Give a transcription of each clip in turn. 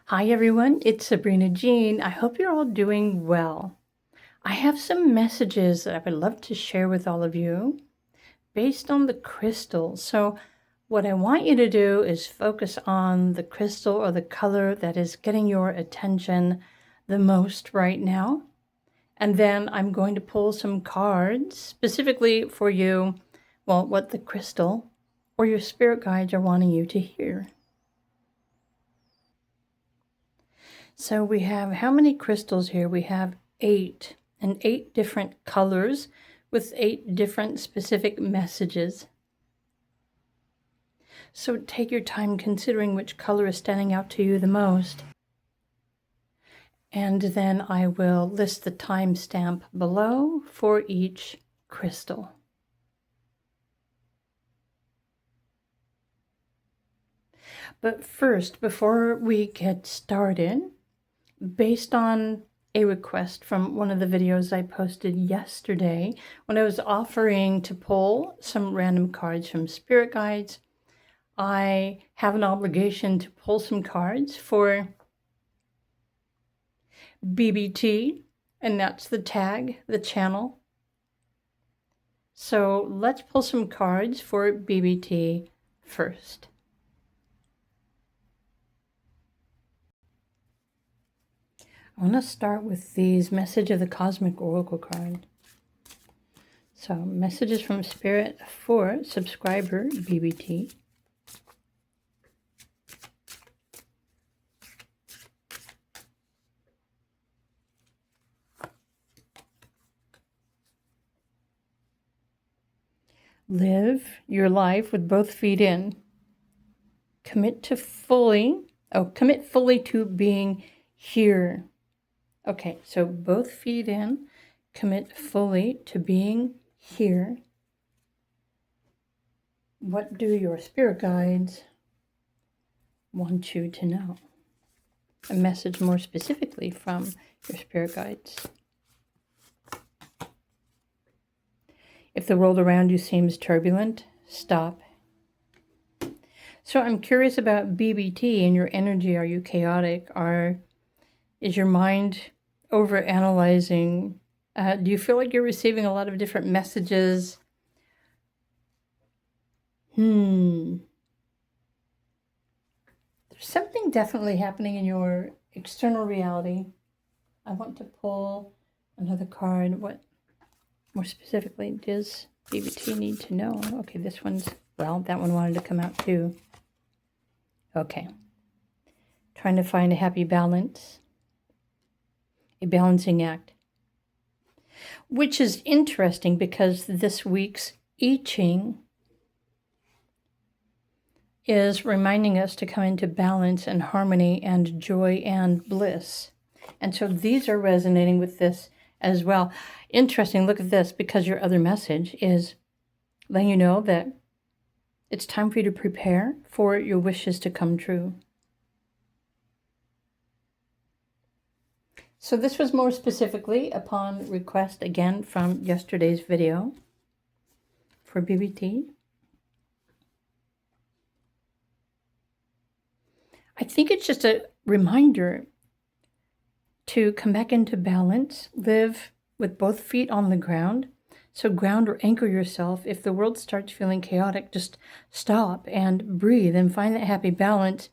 Hi everyone, it's Sabrina Jean. I hope you're all doing well. I have some messages that I would love to share with all of you based on the crystals. So what I want you to do is focus on the crystal or the color that is getting your attention the most right now. And then I'm going to pull some cards specifically for you, well, what the crystal or your spirit guides are wanting you to hear. So we have how many crystals here? We have 8, and 8 different colors with 8 different specific messages. So take your time considering which color is standing out to you the most. And then I will list the timestamp below for each crystal. But first, before we get started, based on a request from one of the videos I posted yesterday when I was offering to pull some random cards from spirit guides, I have an obligation to pull some cards for BBT, and that's the tag, the channel. So let's pull some cards for BBT first. I want to start with these Message of the Cosmic Oracle card. So, messages from Spirit for subscriber BBT. Live your life with both feet in. Commit fully to being here. Okay, so both feet in, commit fully to being here. What do your spirit guides want you to know? A message more specifically from your spirit guides. If the world around you seems turbulent, stop. So I'm curious about BBT and your energy. Are you chaotic? Is your mind over analyzing? Do you feel like you're receiving a lot of different messages? There's something definitely happening in your external reality. I want to pull another card. What more specifically does BBT need to know? Okay, this one's, well, that one wanted to come out too. Okay. Trying to find a happy balance. A balancing act. Which is interesting because this week's I Ching is reminding us to come into balance and harmony and joy and bliss. And so these are resonating with this as well. Interesting, look at this, because your other message is letting you know that it's time for you to prepare for your wishes to come true. So this was more specifically upon request again from yesterday's video for BBT. I think it's just a reminder to come back into balance, live with both feet on the ground. So ground or anchor yourself. If the world starts feeling chaotic, just stop and breathe and find that happy balance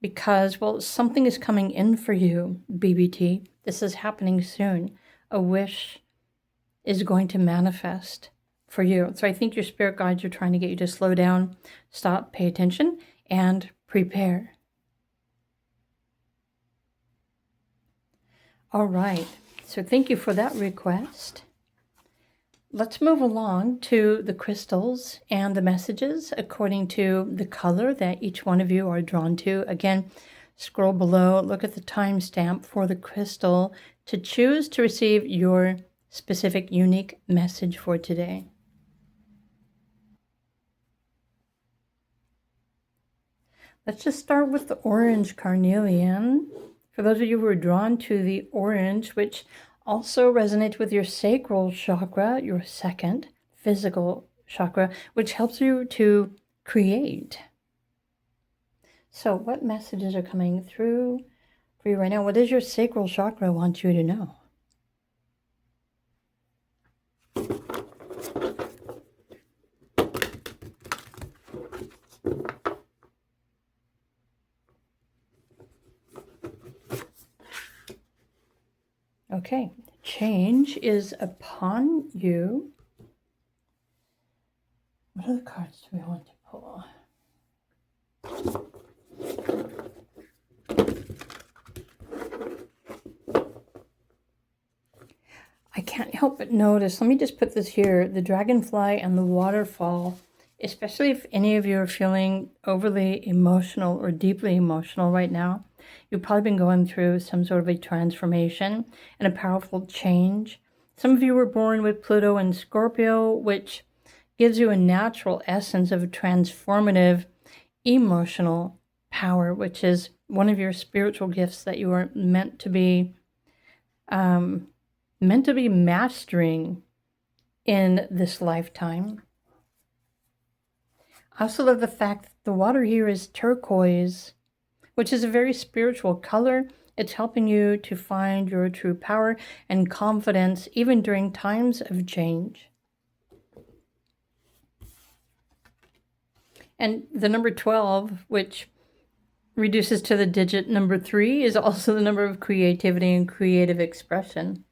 because, well, something is coming in for you, BBT. This is happening soon. A wish is going to manifest for you. So I think your spirit guides are trying to get you to slow down, stop, pay attention, and prepare. All right, so thank you for that request. Let's move along to the crystals and the messages according to the color that each one of you are drawn to. Again, scroll below, look at the timestamp for the crystal to choose to receive your specific unique message for today. Let's just start with the orange carnelian. For those of you who are drawn to the orange, which also resonates with your sacral chakra, your second physical chakra, which helps you to create. So what messages are coming through for you right now. What does your sacral chakra want you to know? Okay, change is upon you. What other cards do we want to pull? I can't help but notice, let me just put this here, the dragonfly and the waterfall, especially if any of you are feeling overly emotional or deeply emotional right now. You've probably been going through some sort of a transformation and a powerful change. Some of you were born with Pluto and Scorpio, which gives you a natural essence of a transformative emotional power, which is one of your spiritual gifts that you are meant to be mastering in this lifetime. I also love the fact that the water here is turquoise, which is a very spiritual color. It's helping you to find your true power and confidence even during times of change. And the number 12, which reduces to the digit number 3, is also the number of creativity and creative expression.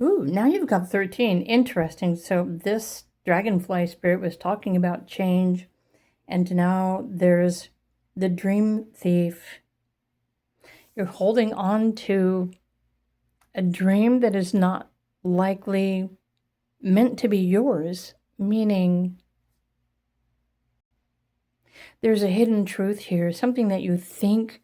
Ooh, now you've got 13. Interesting. So this dragonfly spirit was talking about change, and now there's the dream thief. You're holding on to a dream that is not likely meant to be yours, meaning there's a hidden truth here. Something that you think,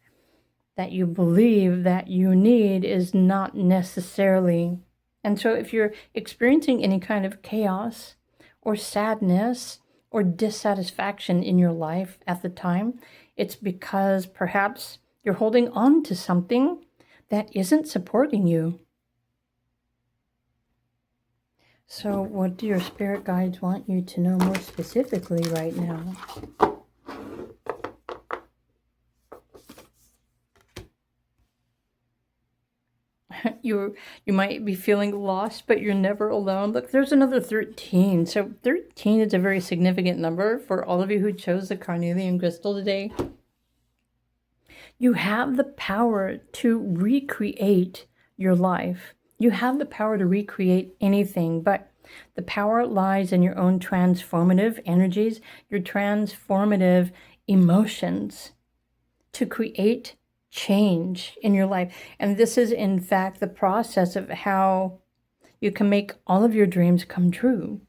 that you believe, that you need is not necessarily. And so if you're experiencing any kind of chaos or sadness or dissatisfaction in your life at the time, it's because perhaps you're holding on to something that isn't supporting you. So what do your spirit guides want you to know more specifically right now? You might be feeling lost, but you're never alone. Look, there's another 13. So 13 is a very significant number for all of you who chose the Carnelian crystal today. You have the power to recreate your life. You have the power to recreate anything, but the power lies in your own transformative energies, your transformative emotions to create change in your life. And this is in fact the process of how you can make all of your dreams come true.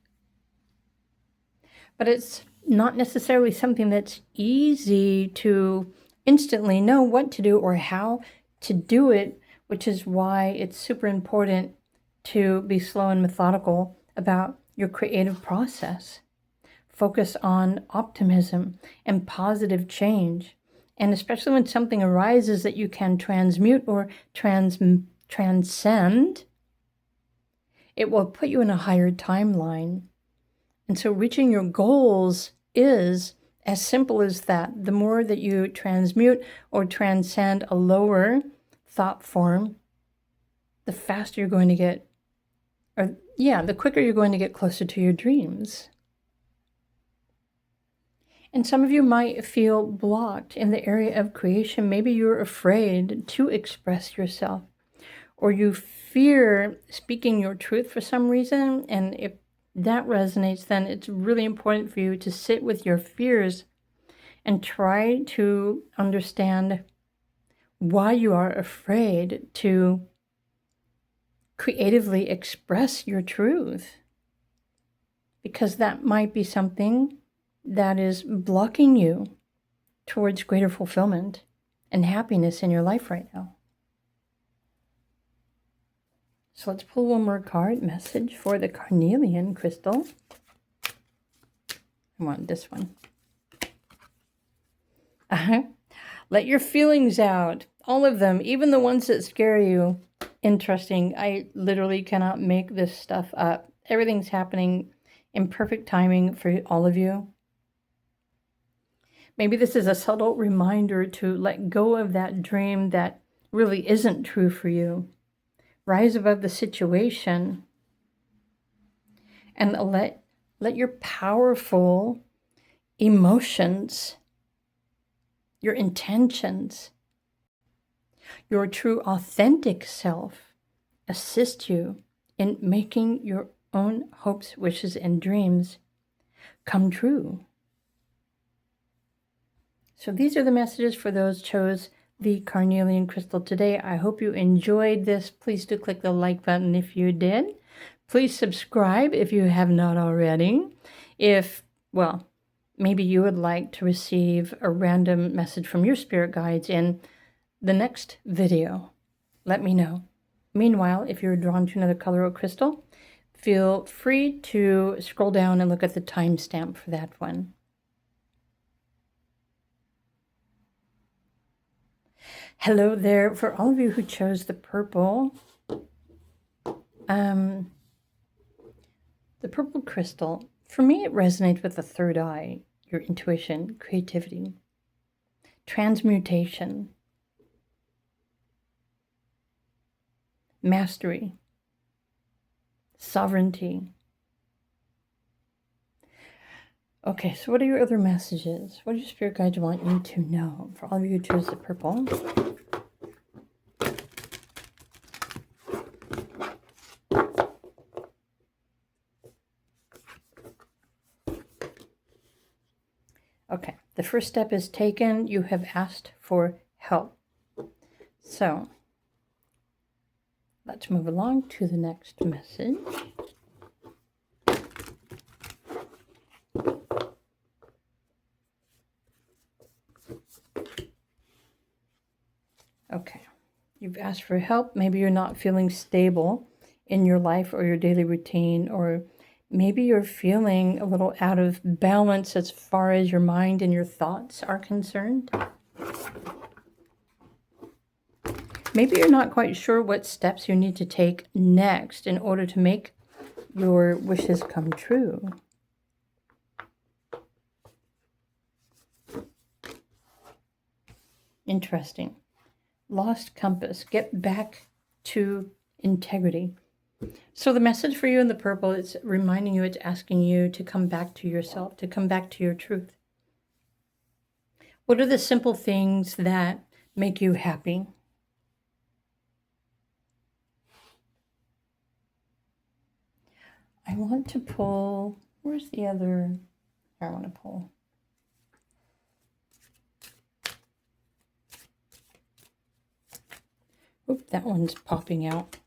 But it's not necessarily something that's easy to instantly know what to do or how to do it, which is why it's super important to be slow and methodical about your creative process. Focus on optimism and positive change. And especially when something arises that you can transmute or transcend, it will put you in a higher timeline. And so reaching your goals is as simple as that. The more that you transmute or transcend a lower thought form, the faster you're going to get, the quicker you're going to get closer to your dreams. And some of you might feel blocked in the area of creation. Maybe you're afraid to express yourself, or you fear speaking your truth for some reason. And if that resonates, then it's really important for you to sit with your fears and try to understand why you are afraid to creatively express your truth, because that might be something that is blocking you towards greater fulfillment and happiness in your life right now. So let's pull one more card, message for the Carnelian crystal. I want this one. Let your feelings out, all of them, even the ones that scare you. Interesting. I literally cannot make this stuff up. Everything's happening in perfect timing for all of you. Maybe this is a subtle reminder to let go of that dream that really isn't true for you. Rise above the situation and let your powerful emotions, your intentions, your true authentic self assist you in making your own hopes, wishes, and dreams come true. So these are the messages for those chose the Carnelian crystal today. I hope you enjoyed this. Please do click the like button if you did. Please subscribe if you have not already. Maybe you would like to receive a random message from your spirit guides in the next video. Let me know. Meanwhile, if you're drawn to another color or crystal, feel free to scroll down and look at the timestamp for that one. Hello there. For all of you who chose the purple, the purple crystal, for me, it resonates with the third eye, your intuition, creativity, transmutation, mastery, sovereignty. Okay, so what are your other messages? What do your spirit guides want you to know? For all of you who chose the purple. Okay, the first step is taken. You have asked for help. So, let's move along to the next message. Okay, you've asked for help. Maybe you're not feeling stable in your life or your daily routine, or maybe you're feeling a little out of balance as far as your mind and your thoughts are concerned. Maybe you're not quite sure what steps you need to take next in order to make your wishes come true. Interesting. Lost compass. Get back to integrity. So the message for you in the purple is reminding you, it's asking you to come back to yourself, to come back to your truth. What are the simple things that make you happy? I want to pull, where's the other, I want to pull. Oop, that one's popping out.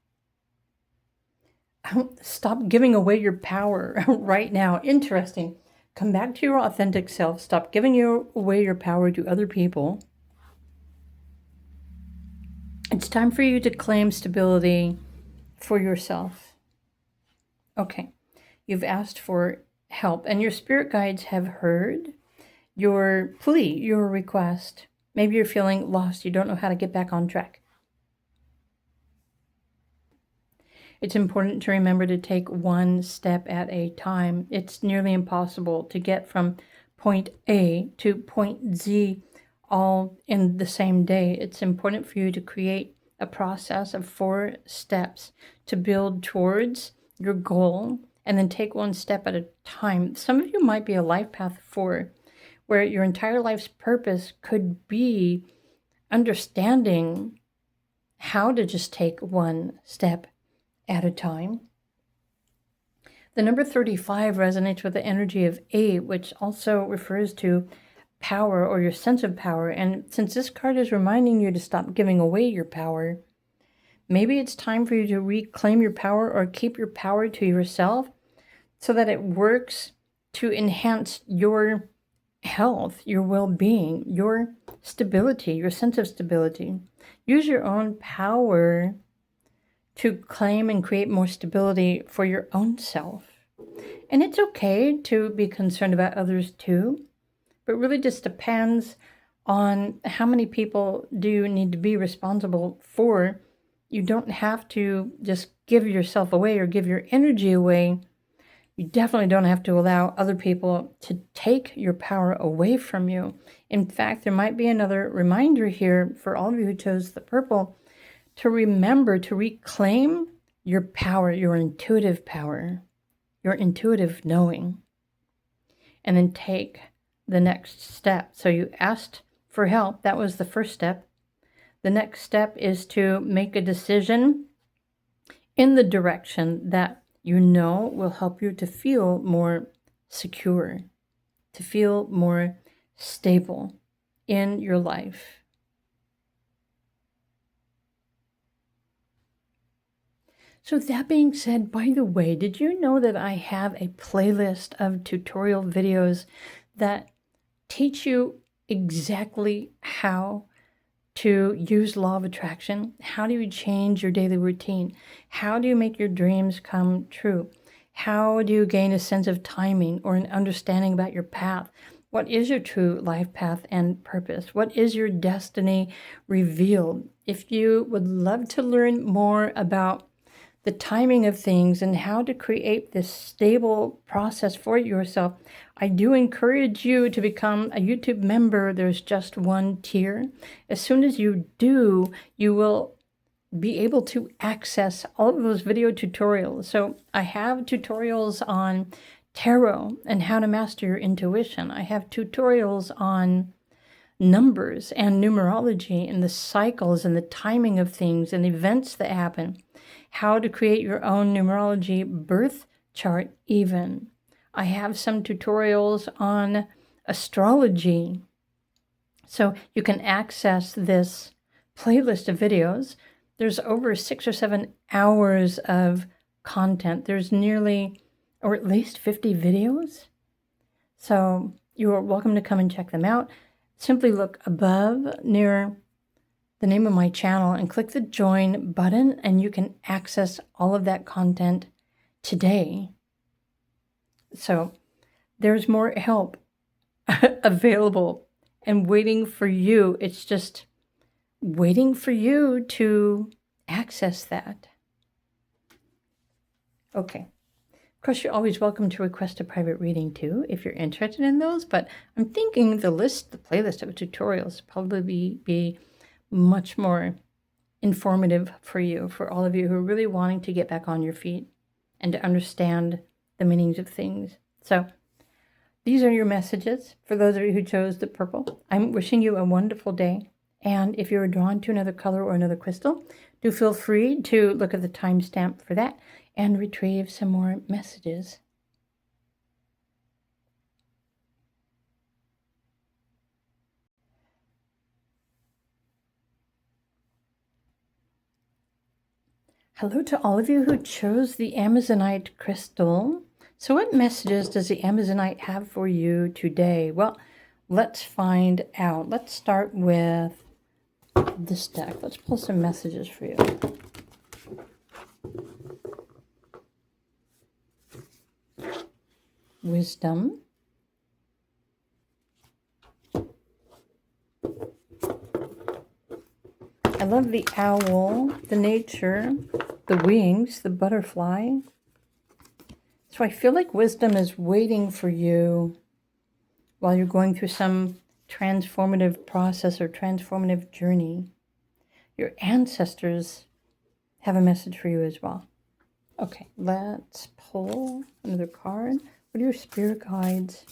Stop giving away your power right now. Interesting. Come back to your authentic self. Stop giving away your power to other people. It's time for you to claim stability for yourself. Okay, you've asked for help, and your spirit guides have heard your plea, your request. Maybe you're feeling lost. You don't know how to get back on track. It's important to remember to take one step at a time. It's nearly impossible to get from point A to point Z all in the same day. It's important for you to create a process of 4 steps to build towards your goal, and then take one step at a time. Some of you might be a life path 4, where your entire life's purpose could be understanding how to just take one step at a time. The number 35 resonates with the energy of 8, which also refers to power, or your sense of power. And since this card is reminding you to stop giving away your power, maybe it's time for you to reclaim your power, or keep your power to yourself so that it works to enhance your health, your well-being, your stability, your sense of stability. Use your own power to claim and create more stability for your own self. And it's okay to be concerned about others too, but really just depends on how many people do you need to be responsible for. You don't have to just give yourself away or give your energy away You definitely don't have to allow other people to take your power away from you. In fact, there might be another reminder here for all of you who chose the purple to remember to reclaim your power, your intuitive power, your intuitive knowing, and then take the next step. So you asked for help. That was the first step. The next step is to make a decision in the direction that you know will help you to feel more secure, to feel more stable in your life. So that being said, by the way, did you know that I have a playlist of tutorial videos that teach you exactly how to use law of attraction? How do you change your daily routine? How do you make your dreams come true? How do you gain a sense of timing or an understanding about your path? What is your true life path and purpose? What is your destiny revealed? If you would love to learn more about the timing of things and how to create this stable process for yourself, I do encourage you to become a YouTube member. There's just one tier. As soon as you do, you will be able to access all of those video tutorials. So I have tutorials on tarot and how to master your intuition. I have tutorials on numbers and numerology and the cycles and the timing of things and events that happen. How to create your own numerology birth chart even. I have some tutorials on astrology. So you can access this playlist of videos. There's over 6 or 7 hours of content. There's nearly, or at least 50 videos. So you are welcome to come and check them out. Simply look above near the name of my channel and click the join button, and you can access all of that content today. So there's more help available and waiting for you. It's just waiting for you to access that. Okay. Of course, you're always welcome to request a private reading too, if you're interested in those, but I'm thinking the playlist of tutorials probably be much more informative for you, for all of you who are really wanting to get back on your feet and to understand the meanings of things. So these are your messages for those of you who chose the purple. I'm wishing you a wonderful day. And if you're drawn to another color or another crystal, do feel free to look at the timestamp for that and retrieve some more messages. Hello to all of you who chose the Amazonite crystal. So what messages does the Amazonite have for you today? Well, let's find out. Let's start with this deck. Let's pull some messages for you. Wisdom. I love the owl, the nature, the wings, the butterfly. So I feel like wisdom is waiting for you while you're going through some transformative process or transformative journey. Your ancestors have a message for you as well. Okay, let's pull another card. What do your spirit guides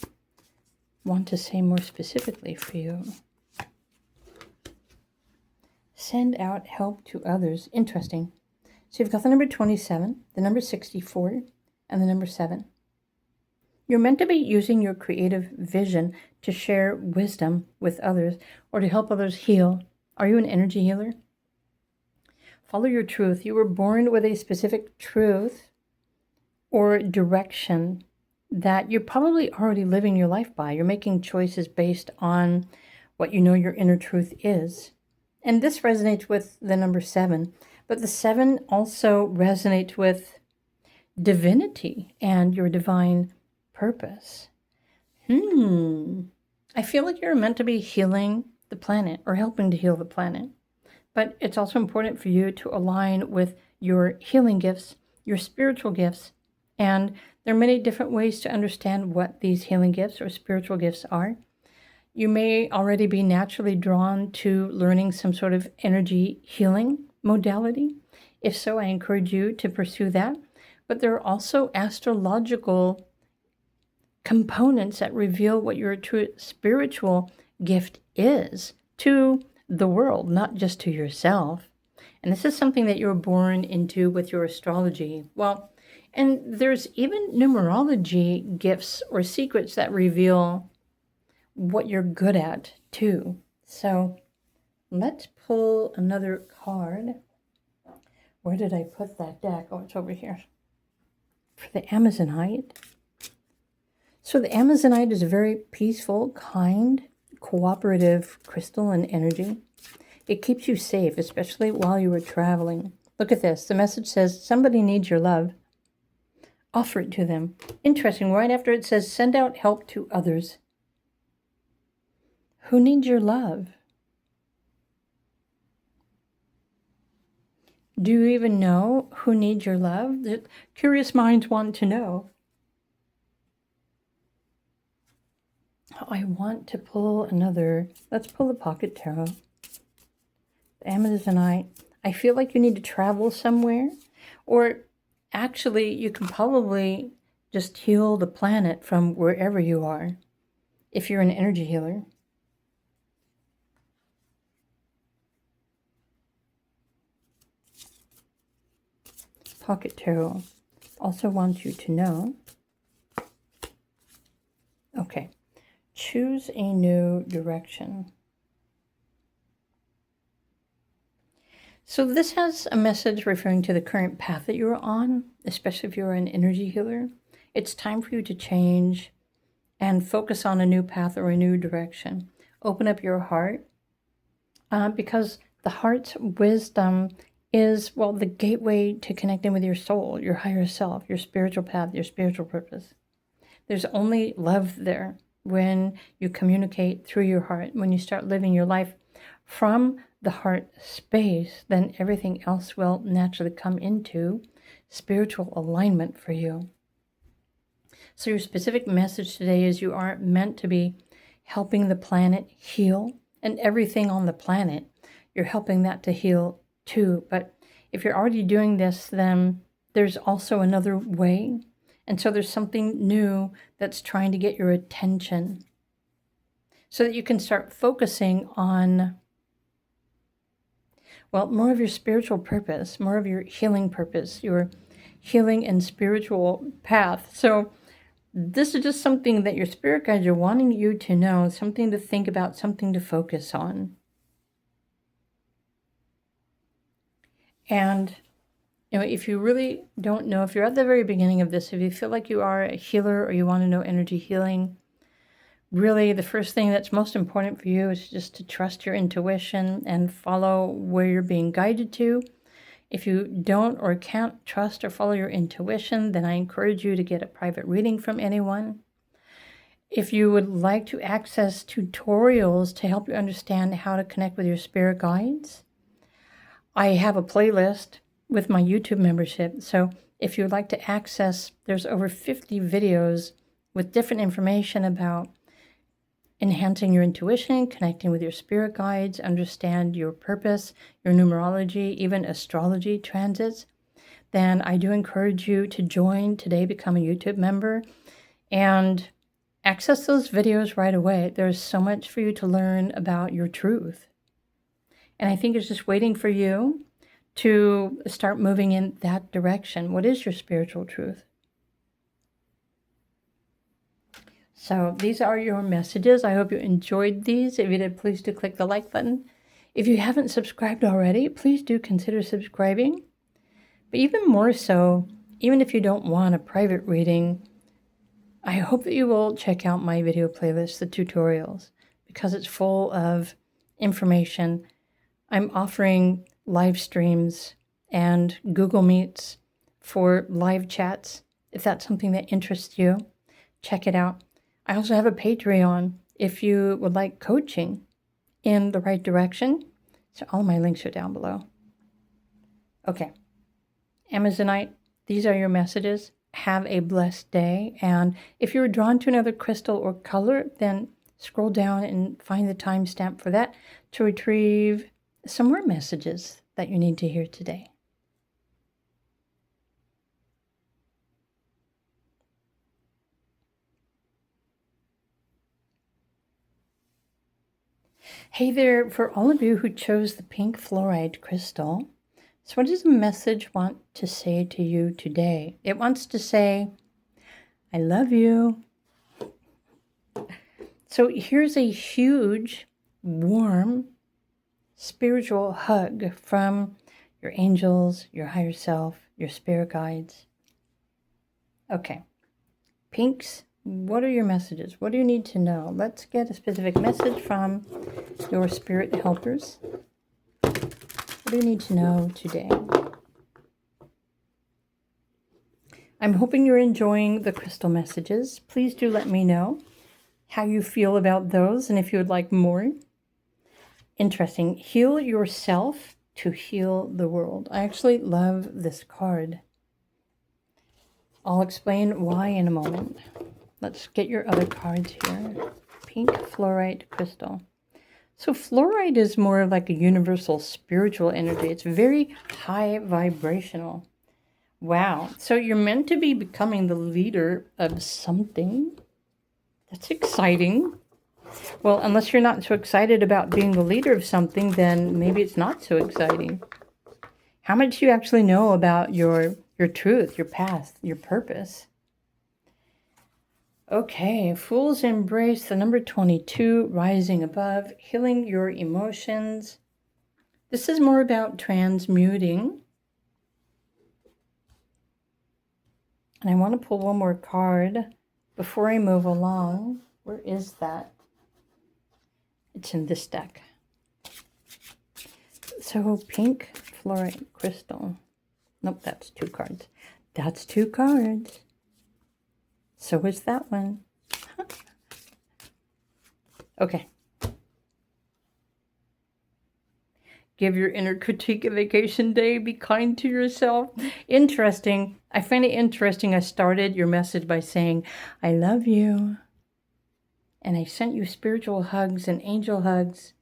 want to say more specifically for you? Send out help to others. Interesting. So you've got the number 27, the number 64, and the number 7. You're meant to be using your creative vision to share wisdom with others or to help others heal. Are you an energy healer? Follow your truth. You were born with a specific truth or direction that you're probably already living your life by. You're making choices based on what you know your inner truth is. And this resonates with the number 7, but the 7 also resonates with divinity and your divine purpose. I feel like you're meant to be healing the planet or helping to heal the planet. But it's also important for you to align with your healing gifts, your spiritual gifts, And there are many different ways to understand what these healing gifts or spiritual gifts are. You may already be naturally drawn to learning some sort of energy healing modality. If so, I encourage you to pursue that. But there are also astrological components that reveal what your true spiritual gift is to the world, not just to yourself. And this is something that you're born into with your astrology. Well, and there's even numerology gifts or secrets that reveal what you're good at too. So let's pull another card. Where did I put that deck? Oh, it's over here. For the Amazonite. So the Amazonite is a very peaceful, kind, cooperative crystal and energy. It keeps you safe, especially while you are traveling. Look at this. The message says, somebody needs your love. Offer it to them. Interesting. Right after it says, send out help to others. Who needs your love? Do you even know who needs your love? The curious minds want to know. I want to pull another. Let's pull the Pocket Tarot. The Amazonite. I feel like you need to travel somewhere. Or actually, you can probably just heal the planet from wherever you are. If you're an energy healer. Pocket Tarot also wants you to know. Okay. Choose a new direction. So this has a message referring to the current path that you're on, especially if you're an energy healer. It's time for you to change and focus on a new path or a new direction. Open up your heart because the heart's wisdom is, well, the gateway to connecting with your soul, your higher self, your spiritual path, your spiritual purpose. There's only love there when you communicate through your heart. When you start living your life from the heart space, then everything else will naturally come into spiritual alignment for you. So your specific message today is you are meant to be helping the planet heal, and everything on the planet, you're helping that to heal too. But if you're already doing this, then there's also another way. And so there's something new that's trying to get your attention so that you can start focusing on, well, more of your spiritual purpose, more of your healing purpose, your healing and spiritual path. So this is just something that your spirit guides are wanting you to know, something to think about, something to focus on. And if you really don't know, if you're at the very beginning of this, if you feel like you are a healer or you want to know energy healing, really the first thing that's most important for you is just to trust your intuition and follow where you're being guided to. If you don't or can't trust or follow your intuition, then I encourage you to get a private reading from anyone. If you would like to access tutorials to help you understand how to connect with your spirit guides, I have a playlist with my YouTube membership. So if you'd like to access, there's over 50 videos with different information about enhancing your intuition, connecting with your spirit guides, understand your purpose, your numerology, even astrology transits, then I do encourage you to join today, become a YouTube member, and access those videos right away. There's so much for you to learn about your truth. And I think it's just waiting for you to start moving in that direction. What is your spiritual truth? So these are your messages. I hope you enjoyed these. If you did, please do click the like button. If you haven't subscribed already, please do consider subscribing. But even more so, even if you don't want a private reading, I hope that you will check out my video playlist, the tutorials, because it's full of information. I'm offering live streams and Google Meets for live chats. If that's something that interests you, check it out. I also have a Patreon if you would like coaching in the right direction. So all my links are down below. Okay. Amazonite, these are your messages. have a blessed day. And if you're drawn to another crystal or color, then scroll down and find the timestamp for that to retrieve some more messages that you need to hear today. Hey there, for all of you who chose the pink fluorite crystal, so what does the message want to say to you today? It wants to say, I love you. So here's a huge, warm, spiritual hug from your angels, your higher self, your spirit guides. Okay, pinks, what are your messages? What do you need to know? Let's get a specific message from your spirit helpers. What do you need to know today? I'm hoping you're enjoying the crystal messages. Please do let me know how you feel about those and if you would like more. Interesting. Heal yourself to heal the world. I actually love this card. I'll explain why in a moment. Let's get your other cards here. Pink fluorite crystal. So fluorite is more like a universal spiritual energy. It's very high vibrational. Wow. So you're meant to be becoming the leader of something. That's exciting. Well, unless you're not so excited about being the leader of something, then maybe it's not so exciting. How much do you actually know about your truth, your path, your purpose? Okay, Fool's Embrace, the number 22, rising above, healing your emotions. This is more about transmuting. And I want to pull one more card before I move along. Where is that? It's in this deck. So pink fluorite crystal. Nope, that's 2 cards. That's 2 cards. So is that one. Okay. Give your inner critique a vacation day. Be kind to yourself. Interesting. I find it interesting. I started your message by saying, I love you. And I sent you spiritual hugs and angel hugs.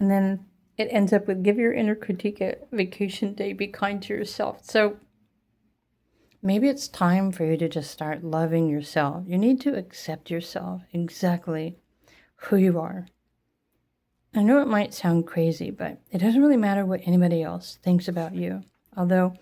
And then it ends up with, give your inner critique a vacation day. Be kind to yourself. So maybe it's time for you to just start loving yourself. You need to accept yourself exactly who you are. I know it might sound crazy, but it doesn't really matter what anybody else thinks about you. Although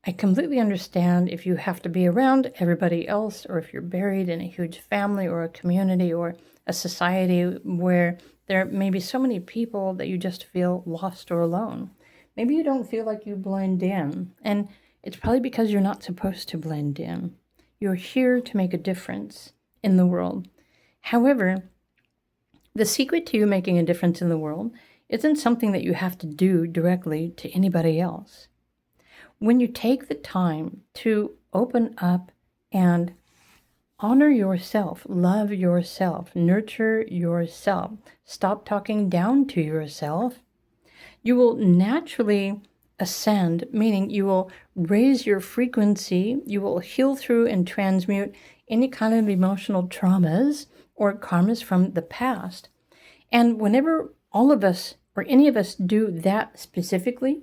I completely understand if you have to be around everybody else, or if you're buried in a huge family or a community or a society where there may be so many people that you just feel lost or alone. Maybe you don't feel like you blend in, and it's probably because you're not supposed to blend in. You're here to make a difference in the world. However, the secret to you making a difference in the world isn't something that you have to do directly to anybody else. When you take the time to open up and honor yourself, love yourself, nurture yourself, stop talking down to yourself, you will naturally ascend, meaning you will raise your frequency, you will heal through and transmute any kind of emotional traumas or karmas from the past. And whenever all of us or any of us do that specifically,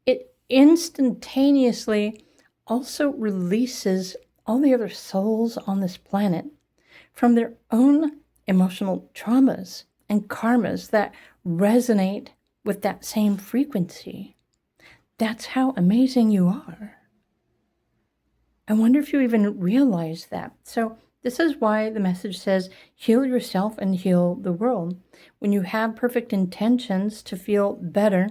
it instantaneously also releases all the other souls on this planet from their own emotional traumas and karmas that resonate with that same frequency. That's how amazing you are. I wonder if you even realize that. So this is why the message says, heal yourself and heal the world. When you have perfect intentions to feel better,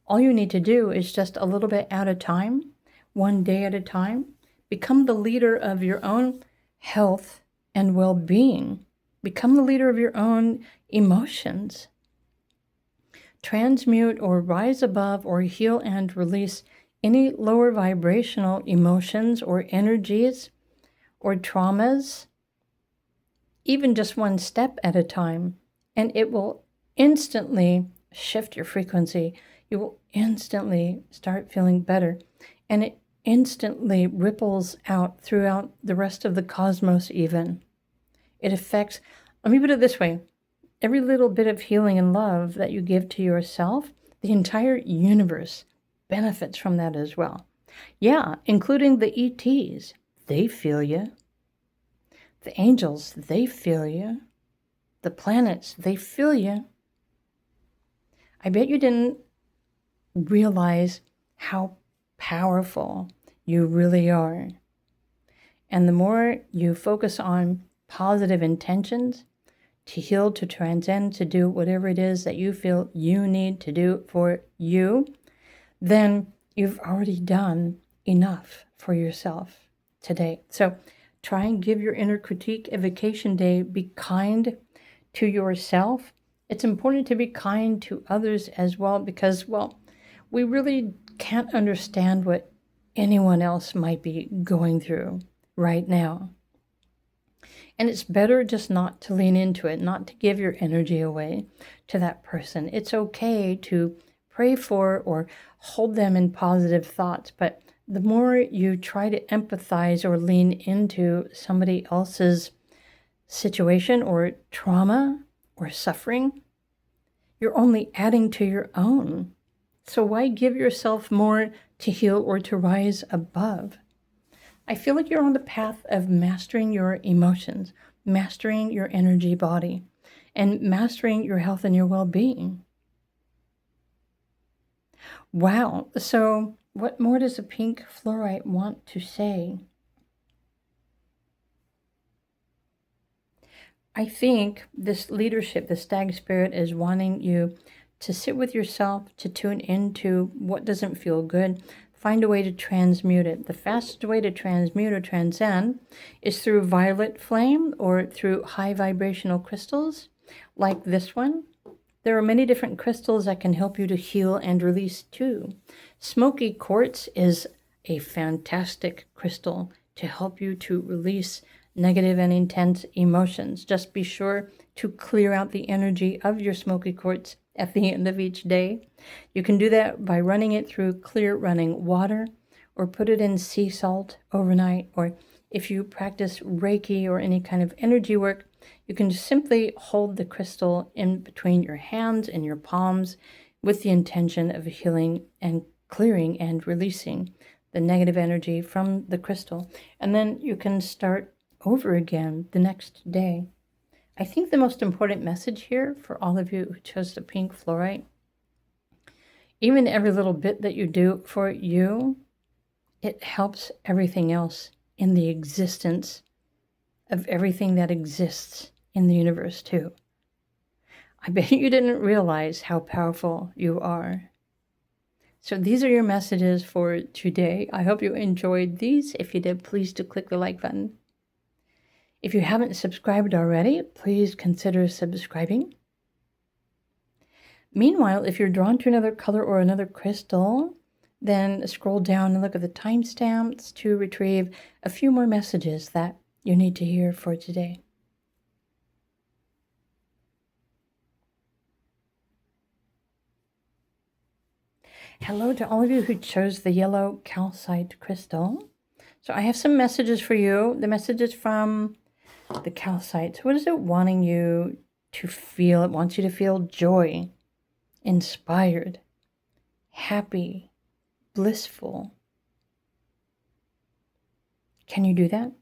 all you need to do is just a little bit at a time, one day at a time, become the leader of your own health and well-being. Become the leader of your own emotions. Transmute or rise above or heal and release any lower vibrational emotions or energies or traumas, even just one step at a time, and it will instantly shift your frequency. you will instantly start feeling better. And it instantly ripples out throughout the rest of the cosmos even. It affects, let me put it this way, every little bit of healing and love that you give to yourself, the entire universe benefits from that as well. Yeah, including the ETs. They feel you. The angels, they feel you. The planets, they feel you. I bet you didn't realize how powerful you really are. And the more you focus on positive intentions to heal, to transcend, to do whatever it is that you feel you need to do for you, then you've already done enough for yourself today. So try and give your inner critique a vacation day. Be kind to yourself. It's important to be kind to others as well because, well, we really can't understand what anyone else might be going through right now. And it's better just not to lean into it, not to give your energy away to that person. It's okay to pray for or hold them in positive thoughts, but the more you try to empathize or lean into somebody else's situation or trauma or suffering, you're only adding to your own. So why give yourself more to heal or to rise above? I feel like you're on the path of mastering your emotions, mastering your energy body, and mastering your health and your well-being. Wow. So what more does the pink fluorite want to say? I think this leadership, the stag spirit, is wanting you to sit with yourself, to tune into what doesn't feel good, find a way to transmute it. The fastest way to transmute or transcend is through violet flame or through high vibrational crystals like this one. There are many different crystals that can help you to heal and release too. Smoky quartz is a fantastic crystal to help you to release negative and intense emotions. Just be sure to clear out the energy of your smoky quartz at the end of each day. You can do that by running it through clear running water or put it in sea salt overnight. Or if you practice Reiki or any kind of energy work, you can just simply hold the crystal in between your hands and your palms with the intention of healing and clearing and releasing the negative energy from the crystal. And then you can start over again the next day. I think the most important message here for all of you who chose the pink fluorite, even every little bit that you do for you, it helps everything else in the existence of everything that exists in the universe too. I bet you didn't realize how powerful you are. So these are your messages for today. I hope you enjoyed these. If you did, please do click the like button. If you haven't subscribed already, please consider subscribing. Meanwhile, if you're drawn to another color or another crystal, then scroll down and look at the timestamps to retrieve a few more messages that you need to hear for today. Hello to all of you who chose the yellow calcite crystal. So I have some messages for you. The messages from the calcite. So what is it wanting you to feel? It wants you to feel joy, inspired, happy, blissful. Can you do that?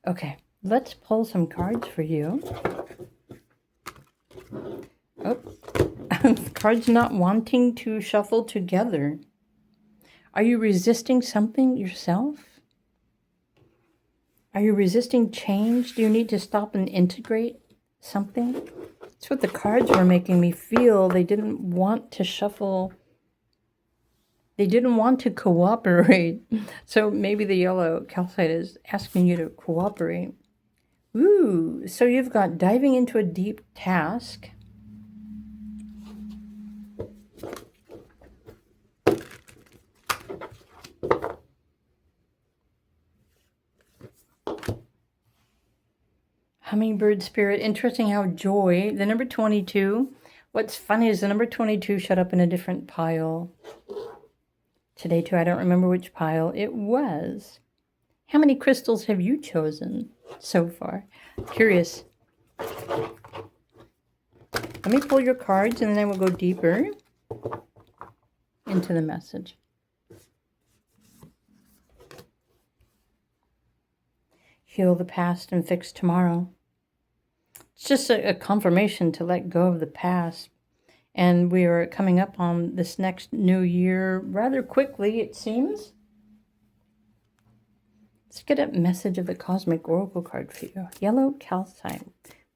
Okay, let's pull some cards for you. Oh, cards not wanting to shuffle together. Are you resisting something yourself? Are you resisting change? Do you need to stop and integrate something? That's what the cards were making me feel. They didn't want to shuffle. They didn't want to cooperate. So maybe the yellow calcite is asking you to cooperate. Ooh, so you've got diving into a deep task. Hummingbird spirit. Interesting how joy, the number 22, What's funny is the number 22 showed up in a different pile today too. I don't remember which pile it was. How many crystals have you chosen so far? Curious. Let me pull your cards and then I will go deeper into the message. Heal the past and fix tomorrow. It's just a confirmation to let go of the past. And we are coming up on this next new year rather quickly, it seems. Let's get a message of the Cosmic Oracle card for you. Yellow Calcite.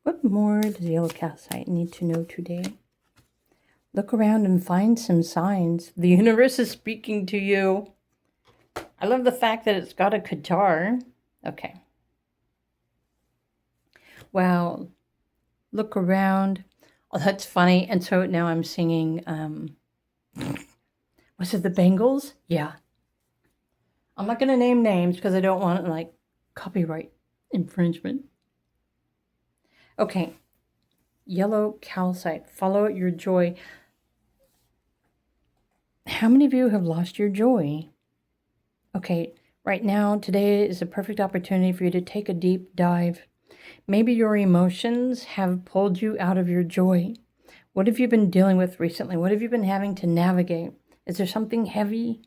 What more does yellow calcite need to know today? Look around and find some signs. The universe is speaking to you. I love the fact that it's got a guitar. Okay. Wow. Look around. Oh, that's funny. And so now I'm singing, was it the Bengals? Yeah. I'm not going to name names because I don't want, like, copyright infringement. Okay. Yellow calcite. Follow your joy. How many of you have lost your joy? Okay. Right now, today is a perfect opportunity for you to take a deep dive. Maybe your emotions have pulled you out of your joy. What have you been dealing with recently? What have you been having to navigate? Is there something heavy?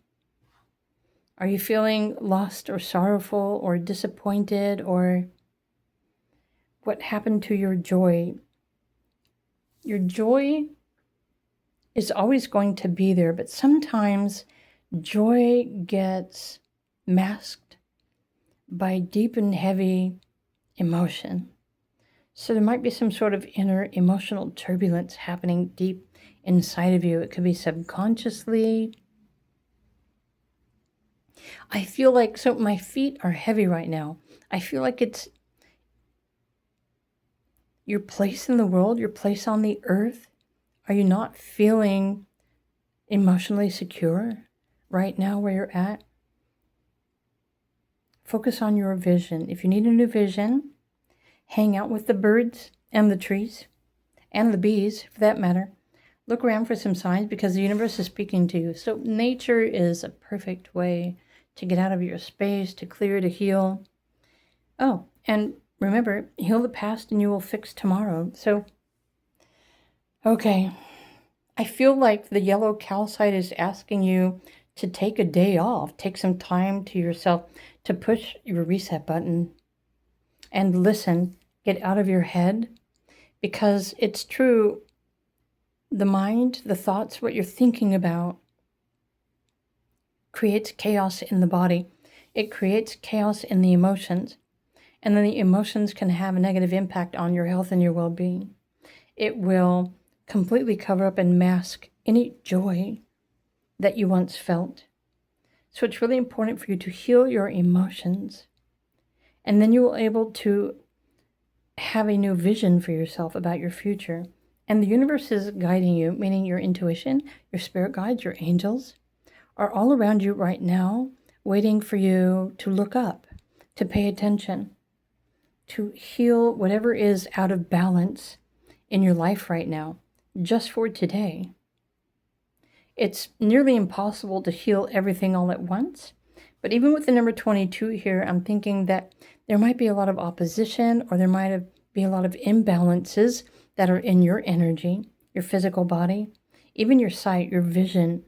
Are you feeling lost or sorrowful or disappointed? Or what happened to your joy? Your joy is always going to be there, but sometimes joy gets masked by deep and heavy emotion. So there might be some sort of inner emotional turbulence happening deep inside of you. It could be subconsciously. I feel like, so my feet are heavy right now. I feel like it's your place in the world, your place on the earth. Are you not feeling emotionally secure right now where you're at? Focus on your vision. If you need a new vision, hang out with the birds and the trees and the bees, for that matter. Look around for some signs because the universe is speaking to you. So nature is a perfect way to get out of your space, to clear, to heal. Oh, and remember, heal the past and you will fix tomorrow. So, okay. I feel like the yellow calcite is asking you to take a day off, take some time to yourself, to push your reset button and listen, get out of your head, because it's true. The mind, the thoughts, what you're thinking about creates chaos in the body. It creates chaos in the emotions. And then the emotions can have a negative impact on your health and your well-being. It will completely cover up and mask any joy that you once felt. So it's really important for you to heal your emotions. And then you will be able to have a new vision for yourself about your future. And the universe is guiding you, meaning your intuition, your spirit guides, your angels, are all around you right now, waiting for you to look up, to pay attention, to heal whatever is out of balance in your life right now, just for today. It's nearly impossible to heal everything all at once, but even with the number 22 here, I'm thinking that there might be a lot of opposition, or there might be a lot of imbalances that are in your energy, your physical body, even your sight, your vision.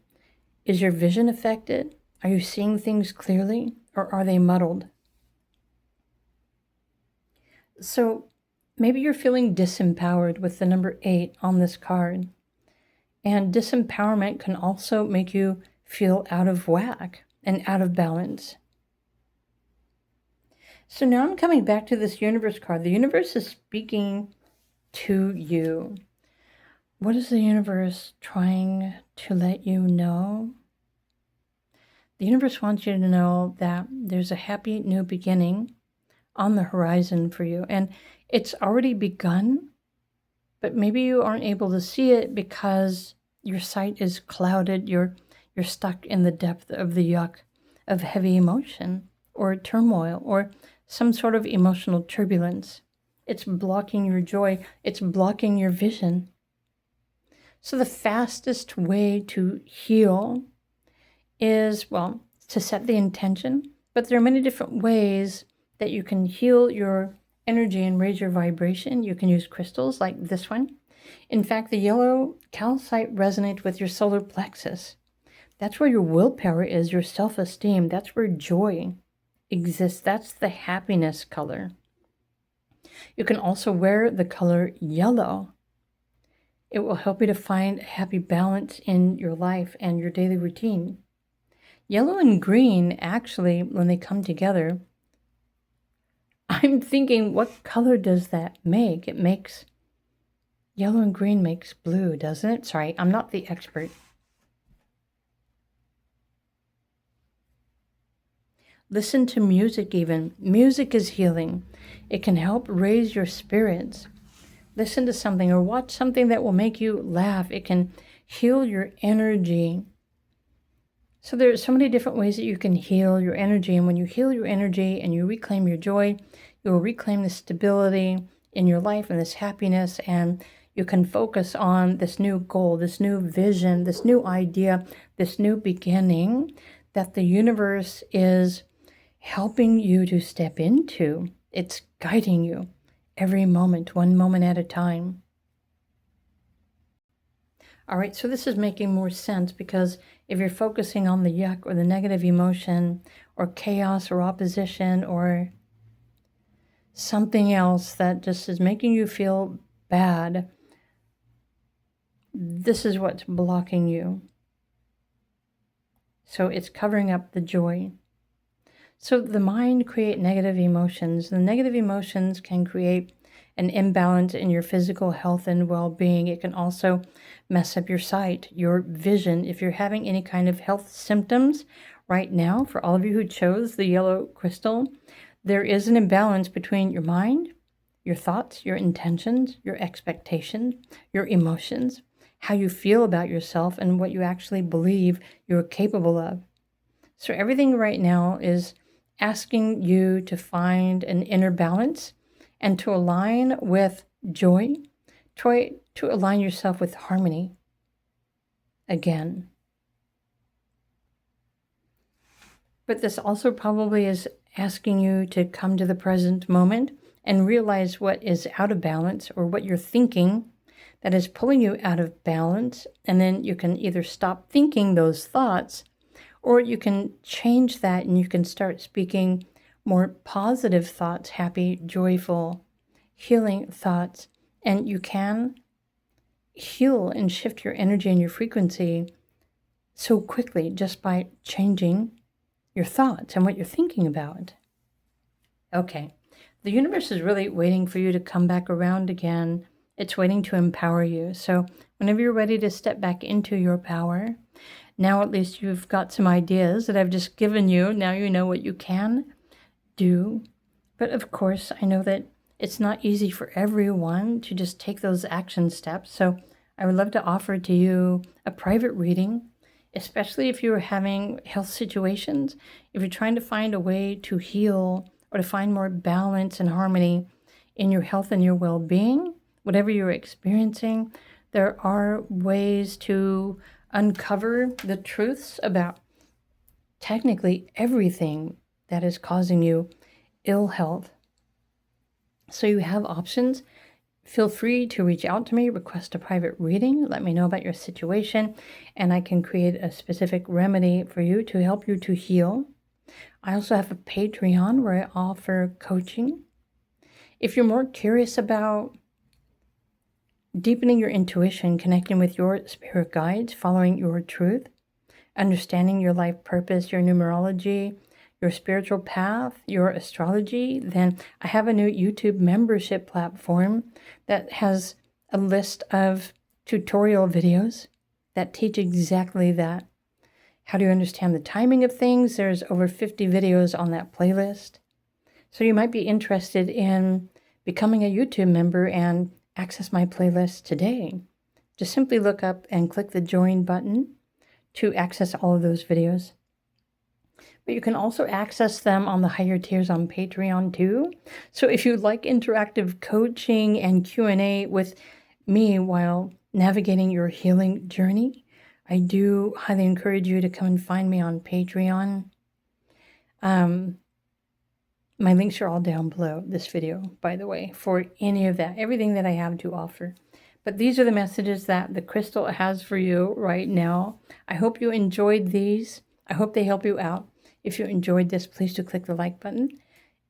Is your vision affected? Are you seeing things clearly, or are they muddled? So maybe you're feeling disempowered with the number 8 on this card. And disempowerment can also make you feel out of whack and out of balance. So now I'm coming back to this universe card. The universe is speaking to you. What is the universe trying to let you know? The universe wants you to know that there's a happy new beginning on the horizon for you. And it's already begun, but maybe you aren't able to see it because your sight is clouded. You're stuck in the depth of the yuck of heavy emotion or turmoil or some sort of emotional turbulence. It's blocking your joy. It's blocking your vision. So the fastest way to heal is, well, to set the intention, but there are many different ways that you can heal your energy and raise your vibration. You can use crystals like this one. In fact, the yellow calcite resonates with your solar plexus. That's where your willpower is, your self-esteem. That's where joy exists. That's the happiness color. You can also wear the color yellow. It will help you to find a happy balance in your life and your daily routine. Yellow and green, actually, when they come together, I'm thinking, what color does that make? It makes, yellow and green makes blue, doesn't it? Sorry, I'm not the expert. Listen to music even. Music is healing. It can help raise your spirits. Listen to something or watch something that will make you laugh. It can heal your energy. So there's so many different ways that you can heal your energy. And when you heal your energy and you reclaim your joy, you will reclaim the stability in your life and this happiness. And you can focus on this new goal, this new vision, this new idea, this new beginning that the universe is helping you to step into. It's guiding you every moment, one moment at a time. All right, so this is making more sense because if you're focusing on the yuck or the negative emotion or chaos or opposition or something else that just is making you feel bad, this is what's blocking you. So it's covering up the joy. So the mind creates negative emotions. The negative emotions can create an imbalance in your physical health and well-being. It can also mess up your sight, your vision. If you're having any kind of health symptoms right now, for all of you who chose the yellow crystal, there is an imbalance between your mind, your thoughts, your intentions, your expectations, your emotions, how you feel about yourself, and what you actually believe you're capable of. So everything right now is asking you to find an inner balance and to align with joy, try to align yourself with harmony again. But this also probably is asking you to come to the present moment and realize what is out of balance or what you're thinking that is pulling you out of balance. And then you can either stop thinking those thoughts, or you can change that and you can start speaking more positive thoughts, happy, joyful, healing thoughts. And you can heal and shift your energy and your frequency so quickly just by changing your thoughts and what you're thinking about. Okay, the universe is really waiting for you to come back around again. It's waiting to empower you. So whenever you're ready to step back into your power, now at least you've got some ideas that I've just given you. Now you know what you can do. But of course, I know that it's not easy for everyone to just take those action steps. So I would love to offer to you a private reading, especially if you're having health situations, if you're trying to find a way to heal or to find more balance and harmony in your health and your well-being, whatever you're experiencing. There are ways to uncover the truths about technically everything that is causing you ill health. So you have options. Feel free to reach out to me, request a private reading, let me know about your situation, and I can create a specific remedy for you to help you to heal. I also have a Patreon where I offer coaching. If you're more curious about deepening your intuition, connecting with your spirit guides, following your truth, understanding your life purpose, your numerology, your spiritual path, your astrology, then I have a new YouTube membership platform that has a list of tutorial videos that teach exactly that. How do you understand the timing of things? There's over 50 videos on that playlist. So you might be interested in becoming a YouTube member and access my playlist today. Just simply look up and click the join button to access all of those videos. But you can also access them on the higher tiers on Patreon too. So if you like interactive coaching and Q&A with me while navigating your healing journey, I do highly encourage you to come and find me on Patreon. My links are all down below this video, by the way, for any of that, everything that I have to offer. But these are the messages that the crystal has for you right now. I hope you enjoyed these. I hope they help you out. If you enjoyed this, please do click the like button.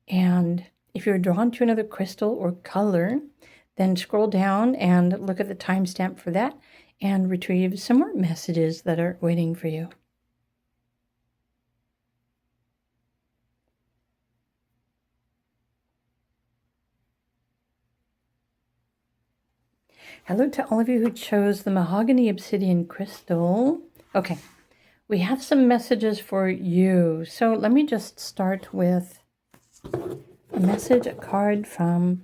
And if you're drawn to another crystal or color, then scroll down and look at the timestamp for that and retrieve some more messages that are waiting for you. Hello to all of you who chose the Mahogany Obsidian crystal. Okay, we have some messages for you. So let me just start with a message, a card from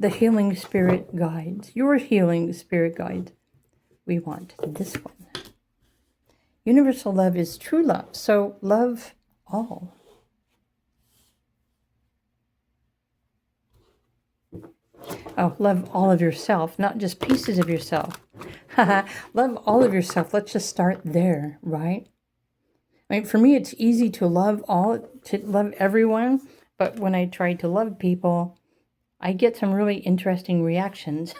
the Healing Spirit Guides. Your Healing Spirit Guide. We want this one. Universal love is true love. So love all. Oh, love all of yourself, not just pieces of yourself. Love all of yourself. Let's just start there, right? I mean, for me, it's easy to love everyone, but when I try to love people, I get some really interesting reactions.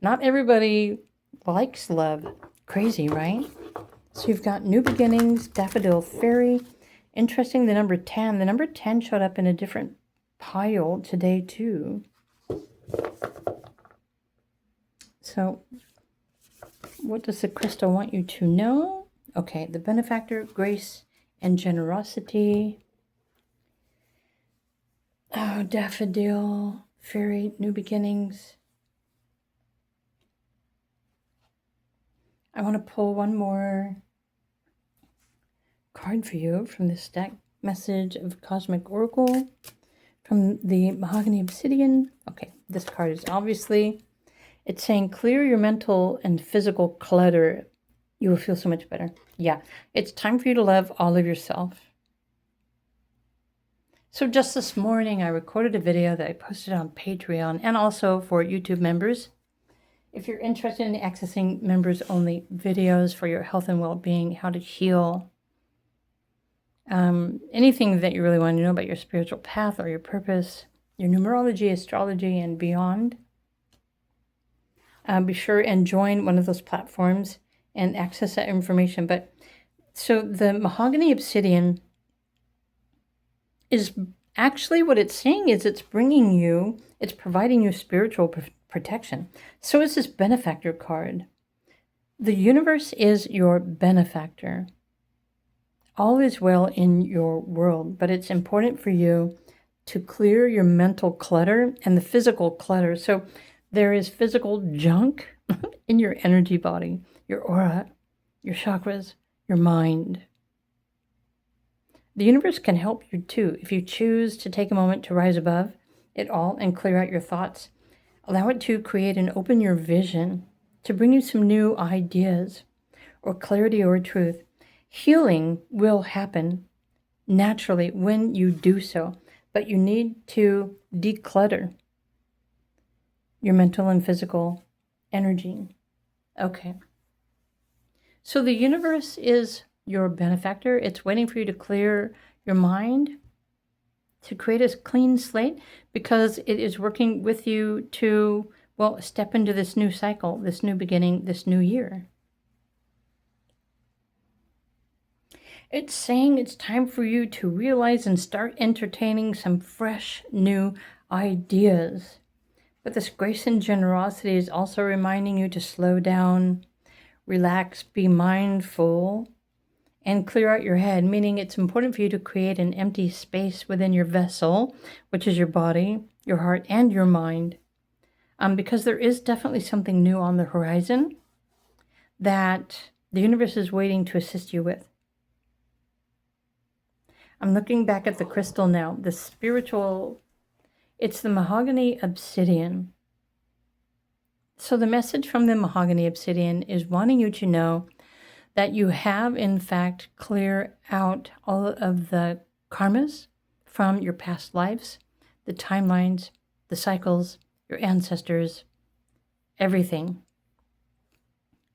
Not everybody likes love. Crazy, right? So you've got New Beginnings, Daffodil Fairy. Interesting, the number 10. The number 10 showed up in a different pile today, too. So, what does the crystal want you to know? Okay, the benefactor, grace and generosity. Oh, daffodil, fairy, new beginnings. I want to pull one more card for you from this deck. Message of Cosmic Oracle from the Mahogany Obsidian. Okay, this card is obviously, it's saying clear your mental and physical clutter. You will feel so much better. Yeah, it's time for you to love all of yourself. So just this morning, I recorded a video that I posted on Patreon and also for YouTube members. If you're interested in accessing members-only videos for your health and well-being, how to heal, anything that you really want to know about your spiritual path or your purpose, your numerology, astrology, and beyond, be sure and join one of those platforms and access that information. But so the Mahogany Obsidian is actually, what it's saying is it's providing you spiritual protection. So is this benefactor card. The universe is your benefactor. All is well in your world, but it's important for you to clear your mental clutter and the physical clutter. So there is physical junk in your energy body, your aura, your chakras, your mind. The universe can help you too if you choose to take a moment to rise above it all and clear out your thoughts. Allow it to create and open your vision to bring you some new ideas or clarity or truth. Healing will happen naturally when you do so, but you need to declutter your mental and physical energy. Okay. So the universe is your benefactor. It's waiting for you to clear your mind, to create a clean slate, because it is working with you to, well, step into this new cycle, this new beginning, this new year. It's saying it's time for you to realize and start entertaining some fresh new ideas. But this grace and generosity is also reminding you to slow down, relax, be mindful, and clear out your head, meaning it's important for you to create an empty space within your vessel, which is your body, your heart, and your mind, because there is definitely something new on the horizon that the universe is waiting to assist you with. I'm looking back at the crystal now, the spiritual, it's the Mahogany Obsidian. So the message from the Mahogany Obsidian is wanting you to know that you have, in fact, clear out all of the karmas from your past lives, the timelines, the cycles, your ancestors, everything.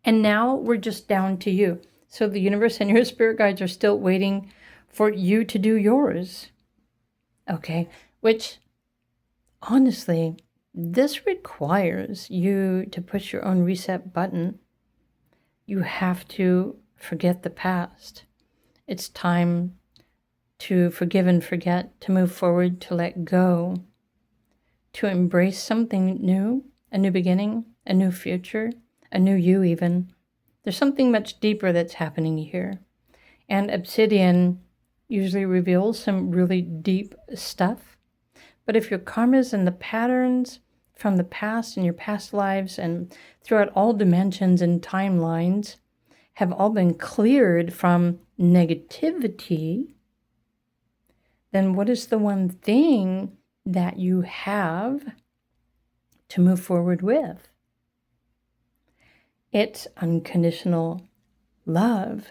And now we're just down to you. So the universe and your spirit guides are still waiting for you to do yours. Okay, which honestly, this requires you to push your own reset button. You have to forget the past. It's time to forgive and forget, to move forward, to let go, to embrace something new, a new beginning, a new future, a new you even. There's something much deeper that's happening here. And Obsidian usually reveals some really deep stuff. But if your karmas and the patterns from the past and your past lives and throughout all dimensions and timelines have all been cleared from negativity, then what is the one thing that you have to move forward with? It's unconditional love.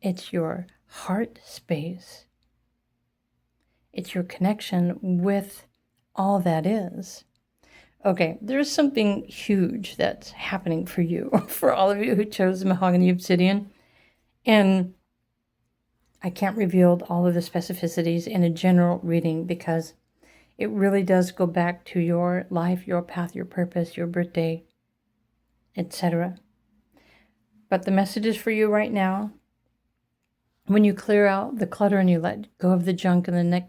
It's your heart space. It's your connection with all that is. Okay, there's something huge that's happening for you, for all of you who chose Mahogany Obsidian. And I can't reveal all of the specificities in a general reading because it really does go back to your life, your path, your purpose, your birthday, etc. But the message is for you right now. When you clear out the clutter and you let go of the junk and the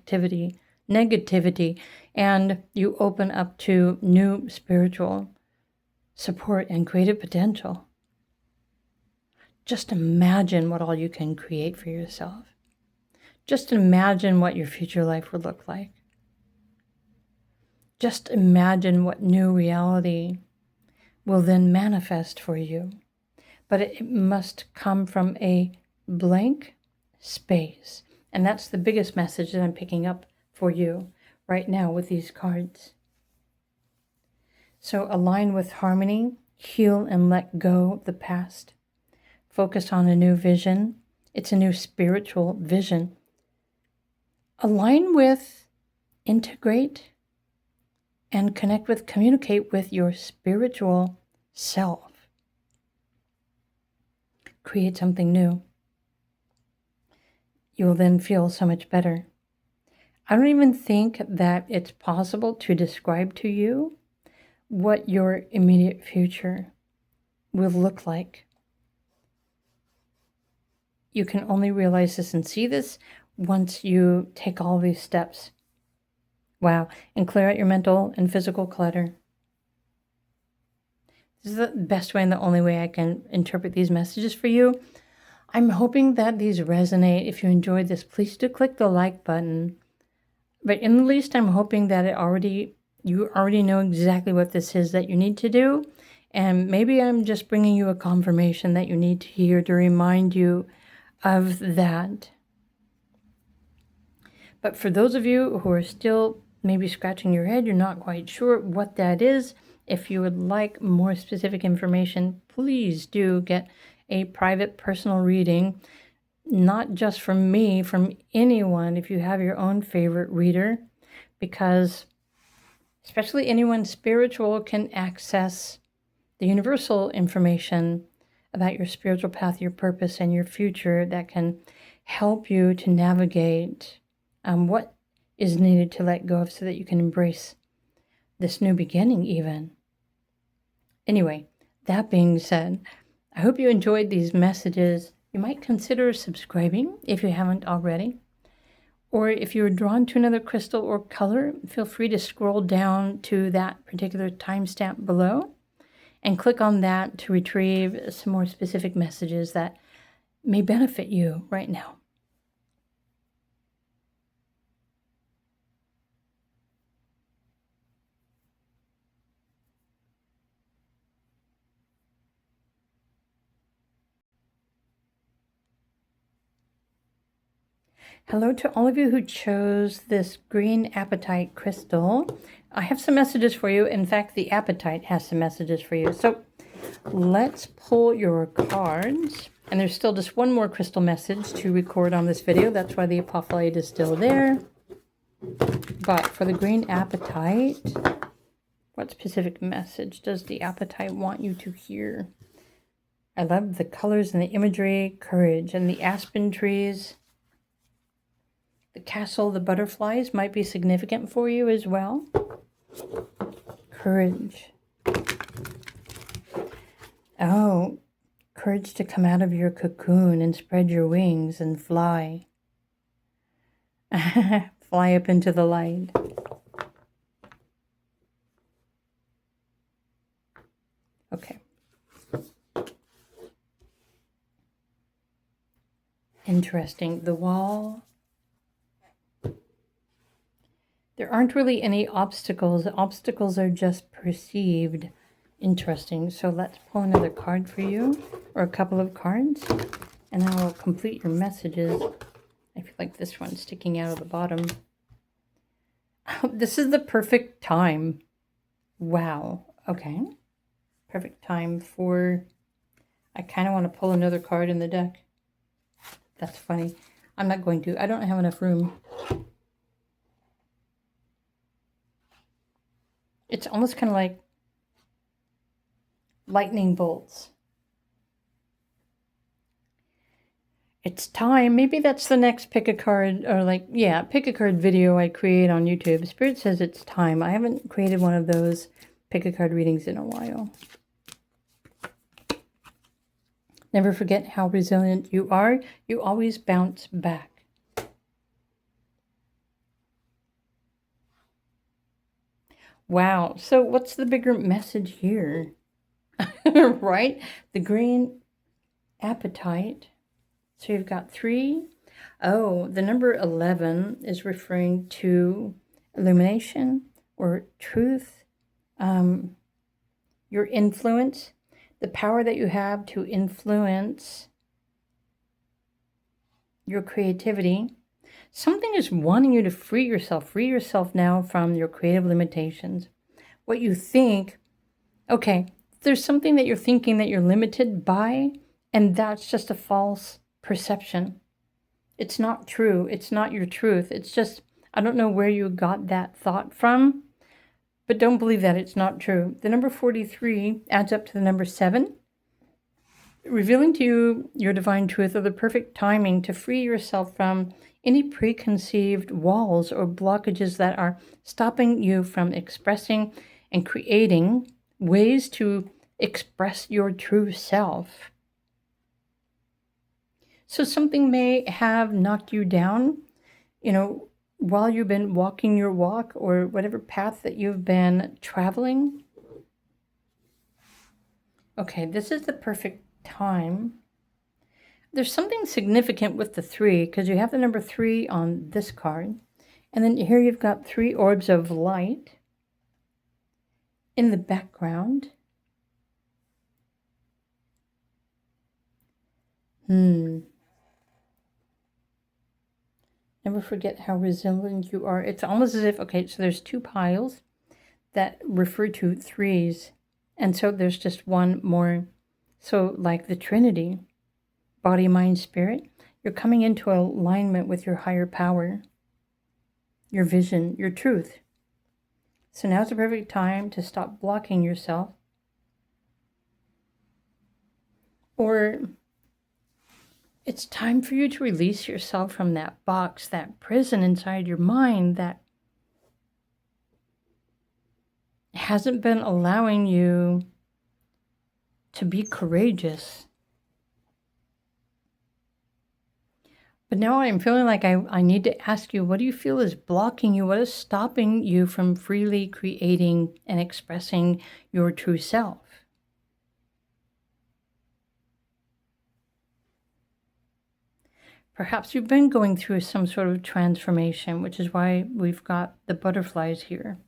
negativity, and you open up to new spiritual support and creative potential, just imagine what all you can create for yourself. Just imagine what your future life would look like. Just imagine what new reality will then manifest for you. But it must come from a blank space. And that's the biggest message that I'm picking up for you right now with these cards. So align with harmony, heal and let go of the past. Focus on a new vision. It's a new spiritual vision. Align with, integrate, and connect with, communicate with your spiritual self. Create something new. You will then feel so much better. I don't even think that it's possible to describe to you what your immediate future will look like. You can only realize this and see this once you take all these steps. Wow. And clear out your mental and physical clutter. This is the best way and the only way I can interpret these messages for you. I'm hoping that these resonate. If you enjoyed this, please do click the like button. But in the least, I'm hoping that you already know exactly what this is that you need to do. And maybe I'm just bringing you a confirmation that you need to hear to remind you of that. But for those of you who are still maybe scratching your head, you're not quite sure what that is, if you would like more specific information, please do get a private personal reading, not just from me, from anyone, if you have your own favorite reader, because especially anyone spiritual can access the universal information about your spiritual path, your purpose, and your future that can help you to navigate what is needed to let go of so that you can embrace this new beginning even. Anyway, that being said, I hope you enjoyed these messages. You might consider subscribing if you haven't already. Or if you're drawn to another crystal or color, feel free to scroll down to that particular timestamp below and click on that to retrieve some more specific messages that may benefit you right now. Hello to all of you who chose this green apatite crystal. I have some messages for you. In fact, the apatite has some messages for you. So let's pull your cards. And there's still just one more crystal message to record on this video. That's why the Apophyllite is still there. But for the green apatite, What specific message does the Apatite want you to hear? I love the colors and the imagery, courage, and the aspen trees. The castle, the butterflies might be significant for you as well. Courage. Oh, courage to come out of your cocoon and spread your wings and fly. Fly up into the light. Okay. Interesting. The wall. There aren't really any obstacles. Obstacles are just perceived. Interesting. So let's pull another card for you, or a couple of cards, and then we'll complete your messages. I feel like this one's sticking out of the bottom. This is the perfect time. Wow. Okay. Perfect time for... I kind of want to pull another card in the deck. That's funny. I'm not going to. I don't have enough room. It's almost kind of like lightning bolts. It's time. Maybe that's the next pick a card, or like, yeah, pick a card video I create on YouTube. Spirit says it's time. I haven't created one of those pick a card readings in a while. Never forget how resilient you are. You always bounce back. Wow. So what's the bigger message here? Right? The green apatite. So you've got 3. Oh, the number 11 is referring to illumination or truth, your influence, the power that you have to influence your creativity. Something is wanting you to free yourself now from your creative limitations. What you think, okay, there's something that you're thinking that you're limited by, and that's just a false perception. It's not true. It's not your truth. It's just, I don't know where you got that thought from, but don't believe that. It's not true. The number 43 adds up to the number 7, revealing to you your divine truth or the perfect timing to free yourself from any preconceived walls or blockages that are stopping you from expressing and creating ways to express your true self. So something may have knocked you down, while you've been walking your walk or whatever path that you've been traveling. Okay, this is the perfect time. There's something significant with the 3 because you have the number 3 on this card. And then here you've got 3 orbs of light in the background. Never forget how resilient you are. It's almost as if, okay, so there's 2 piles that refer to 3s. And so there's just one more. So like the Trinity, body, mind, spirit, you're coming into alignment with your higher power, your vision, your truth. So now's the perfect time to stop blocking yourself. Or it's time for you to release yourself from that box, that prison inside your mind that hasn't been allowing you to be courageous. But now I'm feeling like I need to ask you, what do you feel is blocking you? What is stopping you from freely creating and expressing your true self? Perhaps you've been going through some sort of transformation, which is why we've got the butterflies here,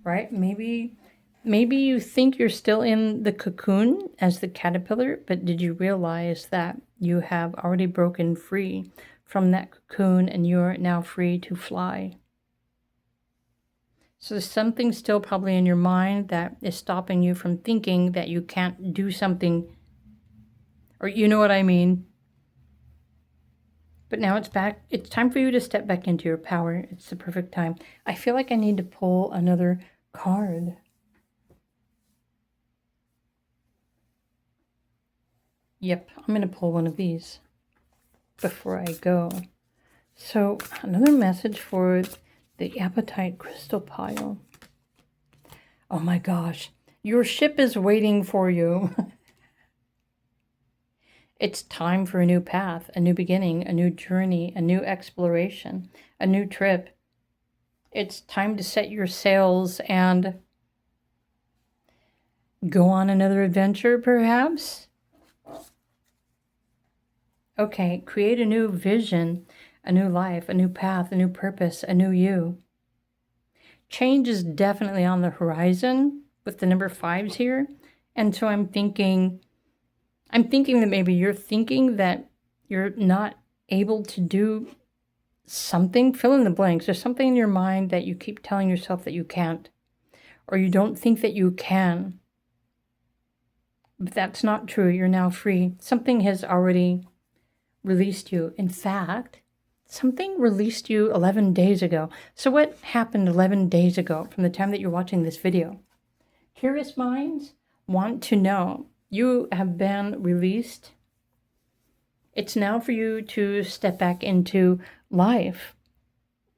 right? Maybe you think you're still in the cocoon as the caterpillar, but did you realize that you have already broken free from that cocoon and you're now free to fly? So there's something still probably in your mind that is stopping you from thinking that you can't do something, or you know what I mean. But now it's back. It's time for you to step back into your power. It's the perfect time. I feel like I need to pull another card. Yep, I'm going to pull one of these before I go. So another message for the Apatite crystal pile. Oh my gosh, your ship is waiting for you. It's time for a new path, a new beginning, a new journey, a new exploration, a new trip. It's time to set your sails and go on another adventure, perhaps? Okay, create a new vision, a new life, a new path, a new purpose, a new you. Change is definitely on the horizon with the number 5s here. And so I'm thinking that maybe you're thinking that you're not able to do something. Fill in the blanks. There's something in your mind that you keep telling yourself that you can't, or you don't think that you can. But that's not true. You're now free. Something has already released you. In fact, something released you 11 days ago. So what happened 11 days ago from the time that you're watching this video? Curious minds want to know. You have been released. It's now for you to step back into life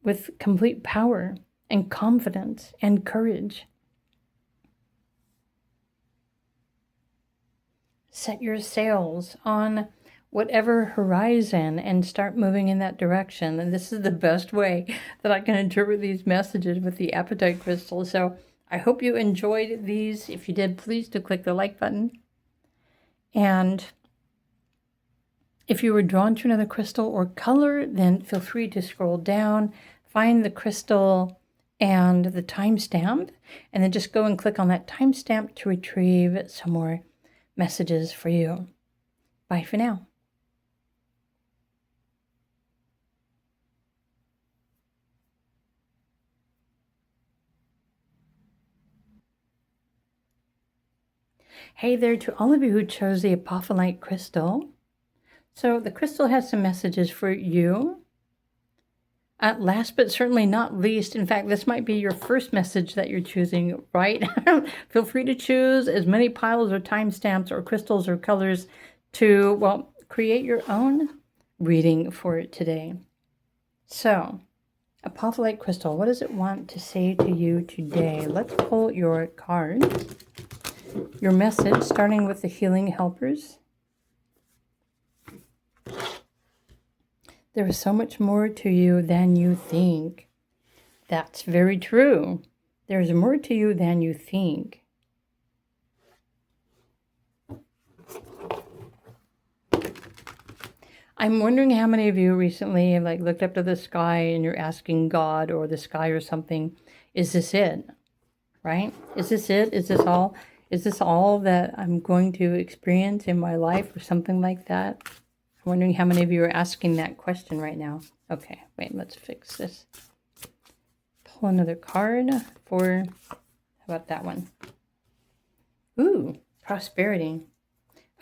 with complete power and confidence and courage. Set your sails on whatever horizon and start moving in that direction. And this is the best way that I can interpret these messages with the Apatite crystal. So I hope you enjoyed these. If you did, please do click the like button. And if you were drawn to another crystal or color, then feel free to scroll down, find the crystal and the timestamp, and then just go and click on that timestamp to retrieve some more messages for you. Bye for now. Hey there to all of you who chose the Apophyllite crystal. So the crystal has some messages for you. Last but certainly not least, in fact, this might be your first message that you're choosing, right? Feel free to choose as many piles or timestamps or crystals or colors to, well, create your own reading for today. So, Apophyllite crystal, what does it want to say to you today? Let's pull your cards. Your message, starting with the healing helpers. There is so much more to you than you think. That's very true. There's more to you than you think. I'm wondering how many of you recently have looked up to the sky and you're asking God or the sky or something, is this it? Right? Is this it? Is this all? Is this all that I'm going to experience in my life or something like that? I'm wondering how many of you are asking that question right now. Okay, wait, let's fix this. Pull another card for, how about that one? Ooh, prosperity.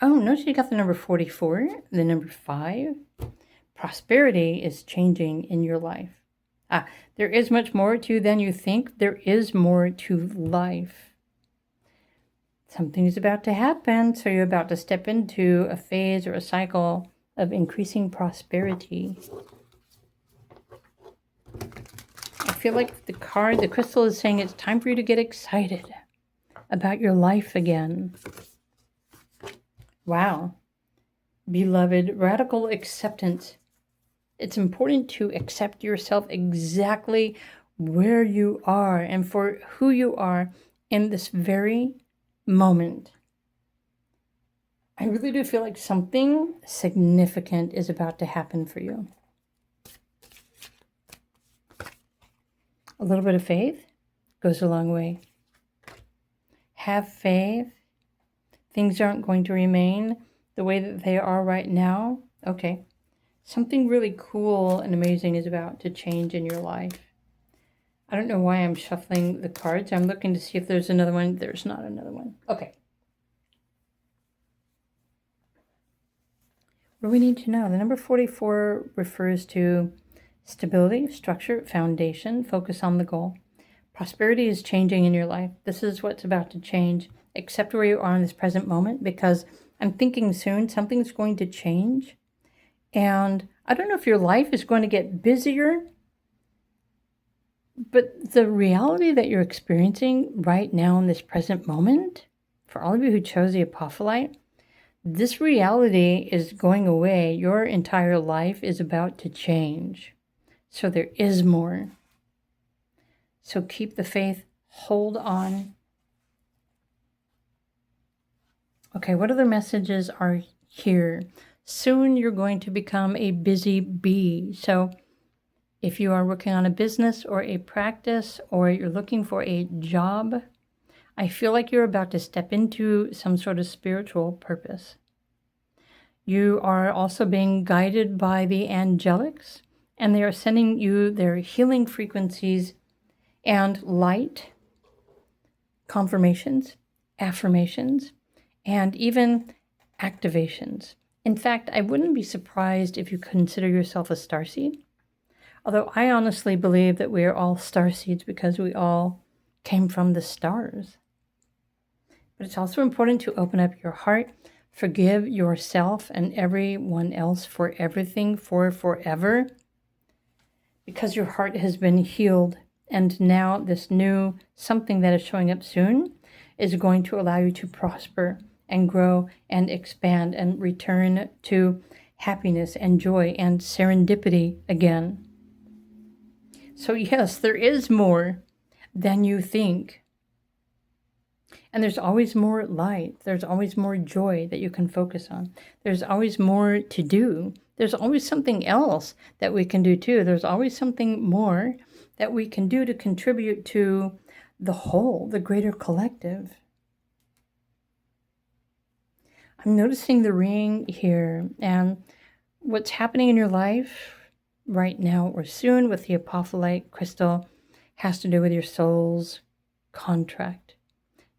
Oh, notice you got the number 44, the number 5. Prosperity is changing in your life. There is much more to you than you think. There is more to life. Something is about to happen, so you're about to step into a phase or a cycle of increasing prosperity. I feel like the crystal is saying it's time for you to get excited about your life again. Wow. Beloved, radical acceptance. It's important to accept yourself exactly where you are and for who you are in this very moment. I really do feel like something significant is about to happen for you. A little bit of faith goes a long way. Have faith. Things aren't going to remain the way that they are right now. Okay. Something really cool and amazing is about to change in your life. I don't know why I'm shuffling the cards. I'm looking to see if there's another one. There's not another one. Okay. What do we need to know? The number 44 refers to stability, structure, foundation, focus on the goal. Prosperity is changing in your life. This is what's about to change. Accept where you are in this present moment because I'm thinking soon something's going to change. And I don't know if your life is going to get busier, but the reality that you're experiencing right now in this present moment, for all of you who chose the Apophyllite, this reality is going away. Your entire life is about to change. So there is more. So keep the faith, hold on. Okay, what other messages are here? Soon you're going to become a busy bee. So if you are working on a business or a practice, or you're looking for a job, I feel like you're about to step into some sort of spiritual purpose. You are also being guided by the angelics, and they are sending you their healing frequencies and light, confirmations, affirmations, and even activations. In fact, I wouldn't be surprised if you consider yourself a starseed. Although I honestly believe that we are all starseeds because we all came from the stars. But it's also important to open up your heart, forgive yourself and everyone else for everything, for forever, because your heart has been healed. And now this new something that is showing up soon is going to allow you to prosper and grow and expand and return to happiness and joy and serendipity again. So yes, there is more than you think. And there's always more light. There's always more joy that you can focus on. There's always more to do. There's always something else that we can do too. There's always something more that we can do to contribute to the whole, the greater collective. I'm noticing the ring here, and what's happening in your life right now or soon with the Apophyllite crystal has to do with your soul's contract.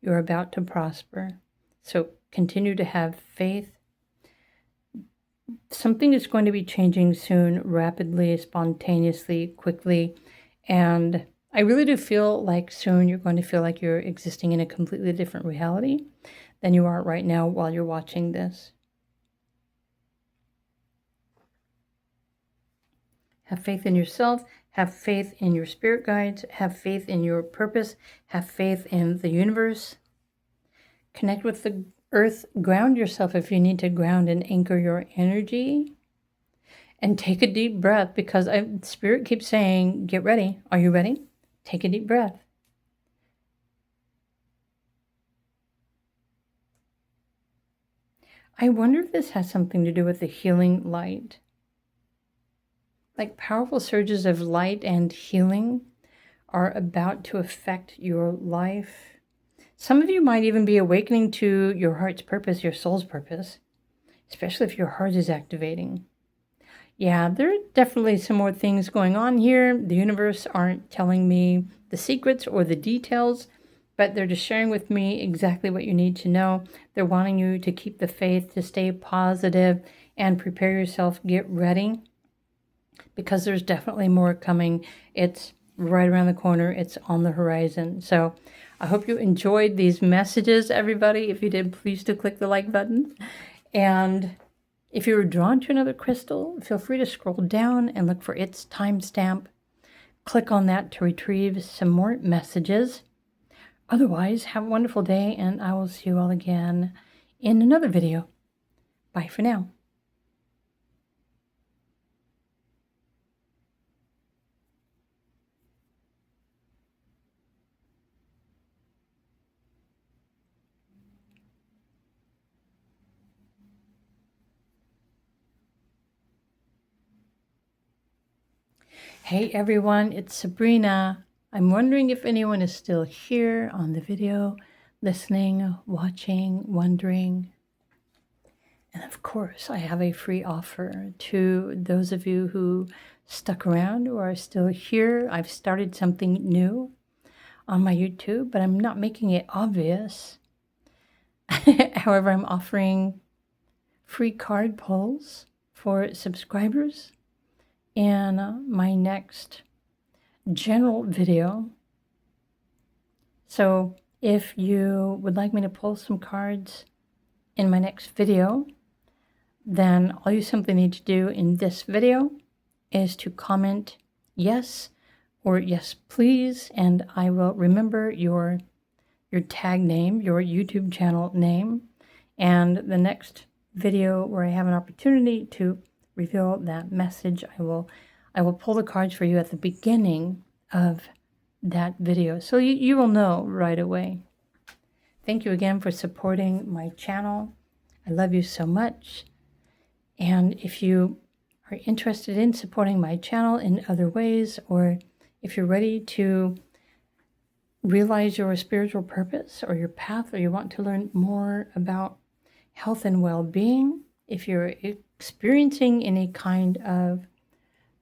You're about to prosper. So continue to have faith. Something is going to be changing soon, rapidly, spontaneously, quickly. And I really do feel like soon you're going to feel like you're existing in a completely different reality than you are right now while you're watching this. Have faith in yourself, have faith in your spirit guides, have faith in your purpose, have faith in the universe. Connect with the earth, ground yourself if you need to ground and anchor your energy. And take a deep breath, because Spirit keeps saying, get ready. Are you ready? Take a deep breath. I wonder if this has something to do with the healing light. Like powerful surges of light and healing are about to affect your life. Some of you might even be awakening to your heart's purpose, your soul's purpose, especially if your heart is activating. Yeah, there are definitely some more things going on here. The universe aren't telling me the secrets or the details, but they're just sharing with me exactly what you need to know. They're wanting you to keep the faith, to stay positive, and prepare yourself, get ready, because there's definitely more coming. It's right around the corner. It's on the horizon. So I hope you enjoyed these messages, everybody. If you did, please do click the like button. And if you were drawn to another crystal, feel free to scroll down and look for its timestamp. Click on that to retrieve some more messages. Otherwise, have a wonderful day, and I will see you all again in another video. Bye for now. Hey everyone, it's Sabrina. I'm wondering if anyone is still here on the video, listening, watching, wondering. And of course, I have a free offer to those of you who stuck around or are still here. I've started something new on my YouTube, but I'm not making it obvious. However, I'm offering free card pulls for subscribers in my next general video. So if you would like me to pull some cards in my next video, then all you simply need to do in this video is to comment yes or yes please, and I will remember your tag name, your YouTube channel name, and the next video where I have an opportunity to reveal that message, I will pull the cards for you at the beginning of that video, so you will know right away. Thank you again for supporting my channel. I love you so much. And if you are interested in supporting my channel in other ways, or if you're ready to realize your spiritual purpose or your path, or you want to learn more about health and well-being, if you're experiencing any kind of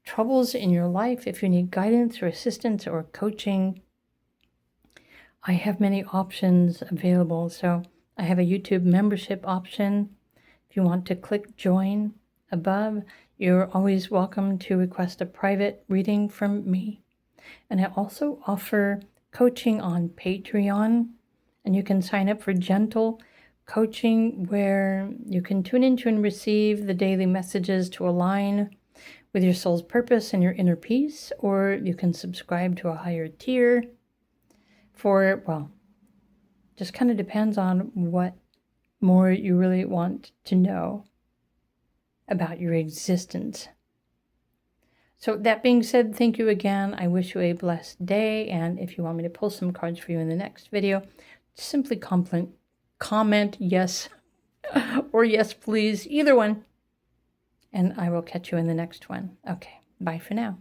troubles in your life, if you need guidance or assistance or coaching, I have many options available. So I have a YouTube membership option. If you want to click join above, you're always welcome to request a private reading from me. And I also offer coaching on Patreon, and you can sign up for gentle coaching where you can tune into and receive the daily messages to align with your soul's purpose and your inner peace, or you can subscribe to a higher tier for, well, just kind of depends on what more you really want to know about your existence. So that being said, thank you again. I wish you a blessed day. And if you want me to pull some cards for you in the next video, simply comment yes or yes, please, either one. And I will catch you in the next one. Okay, bye for now.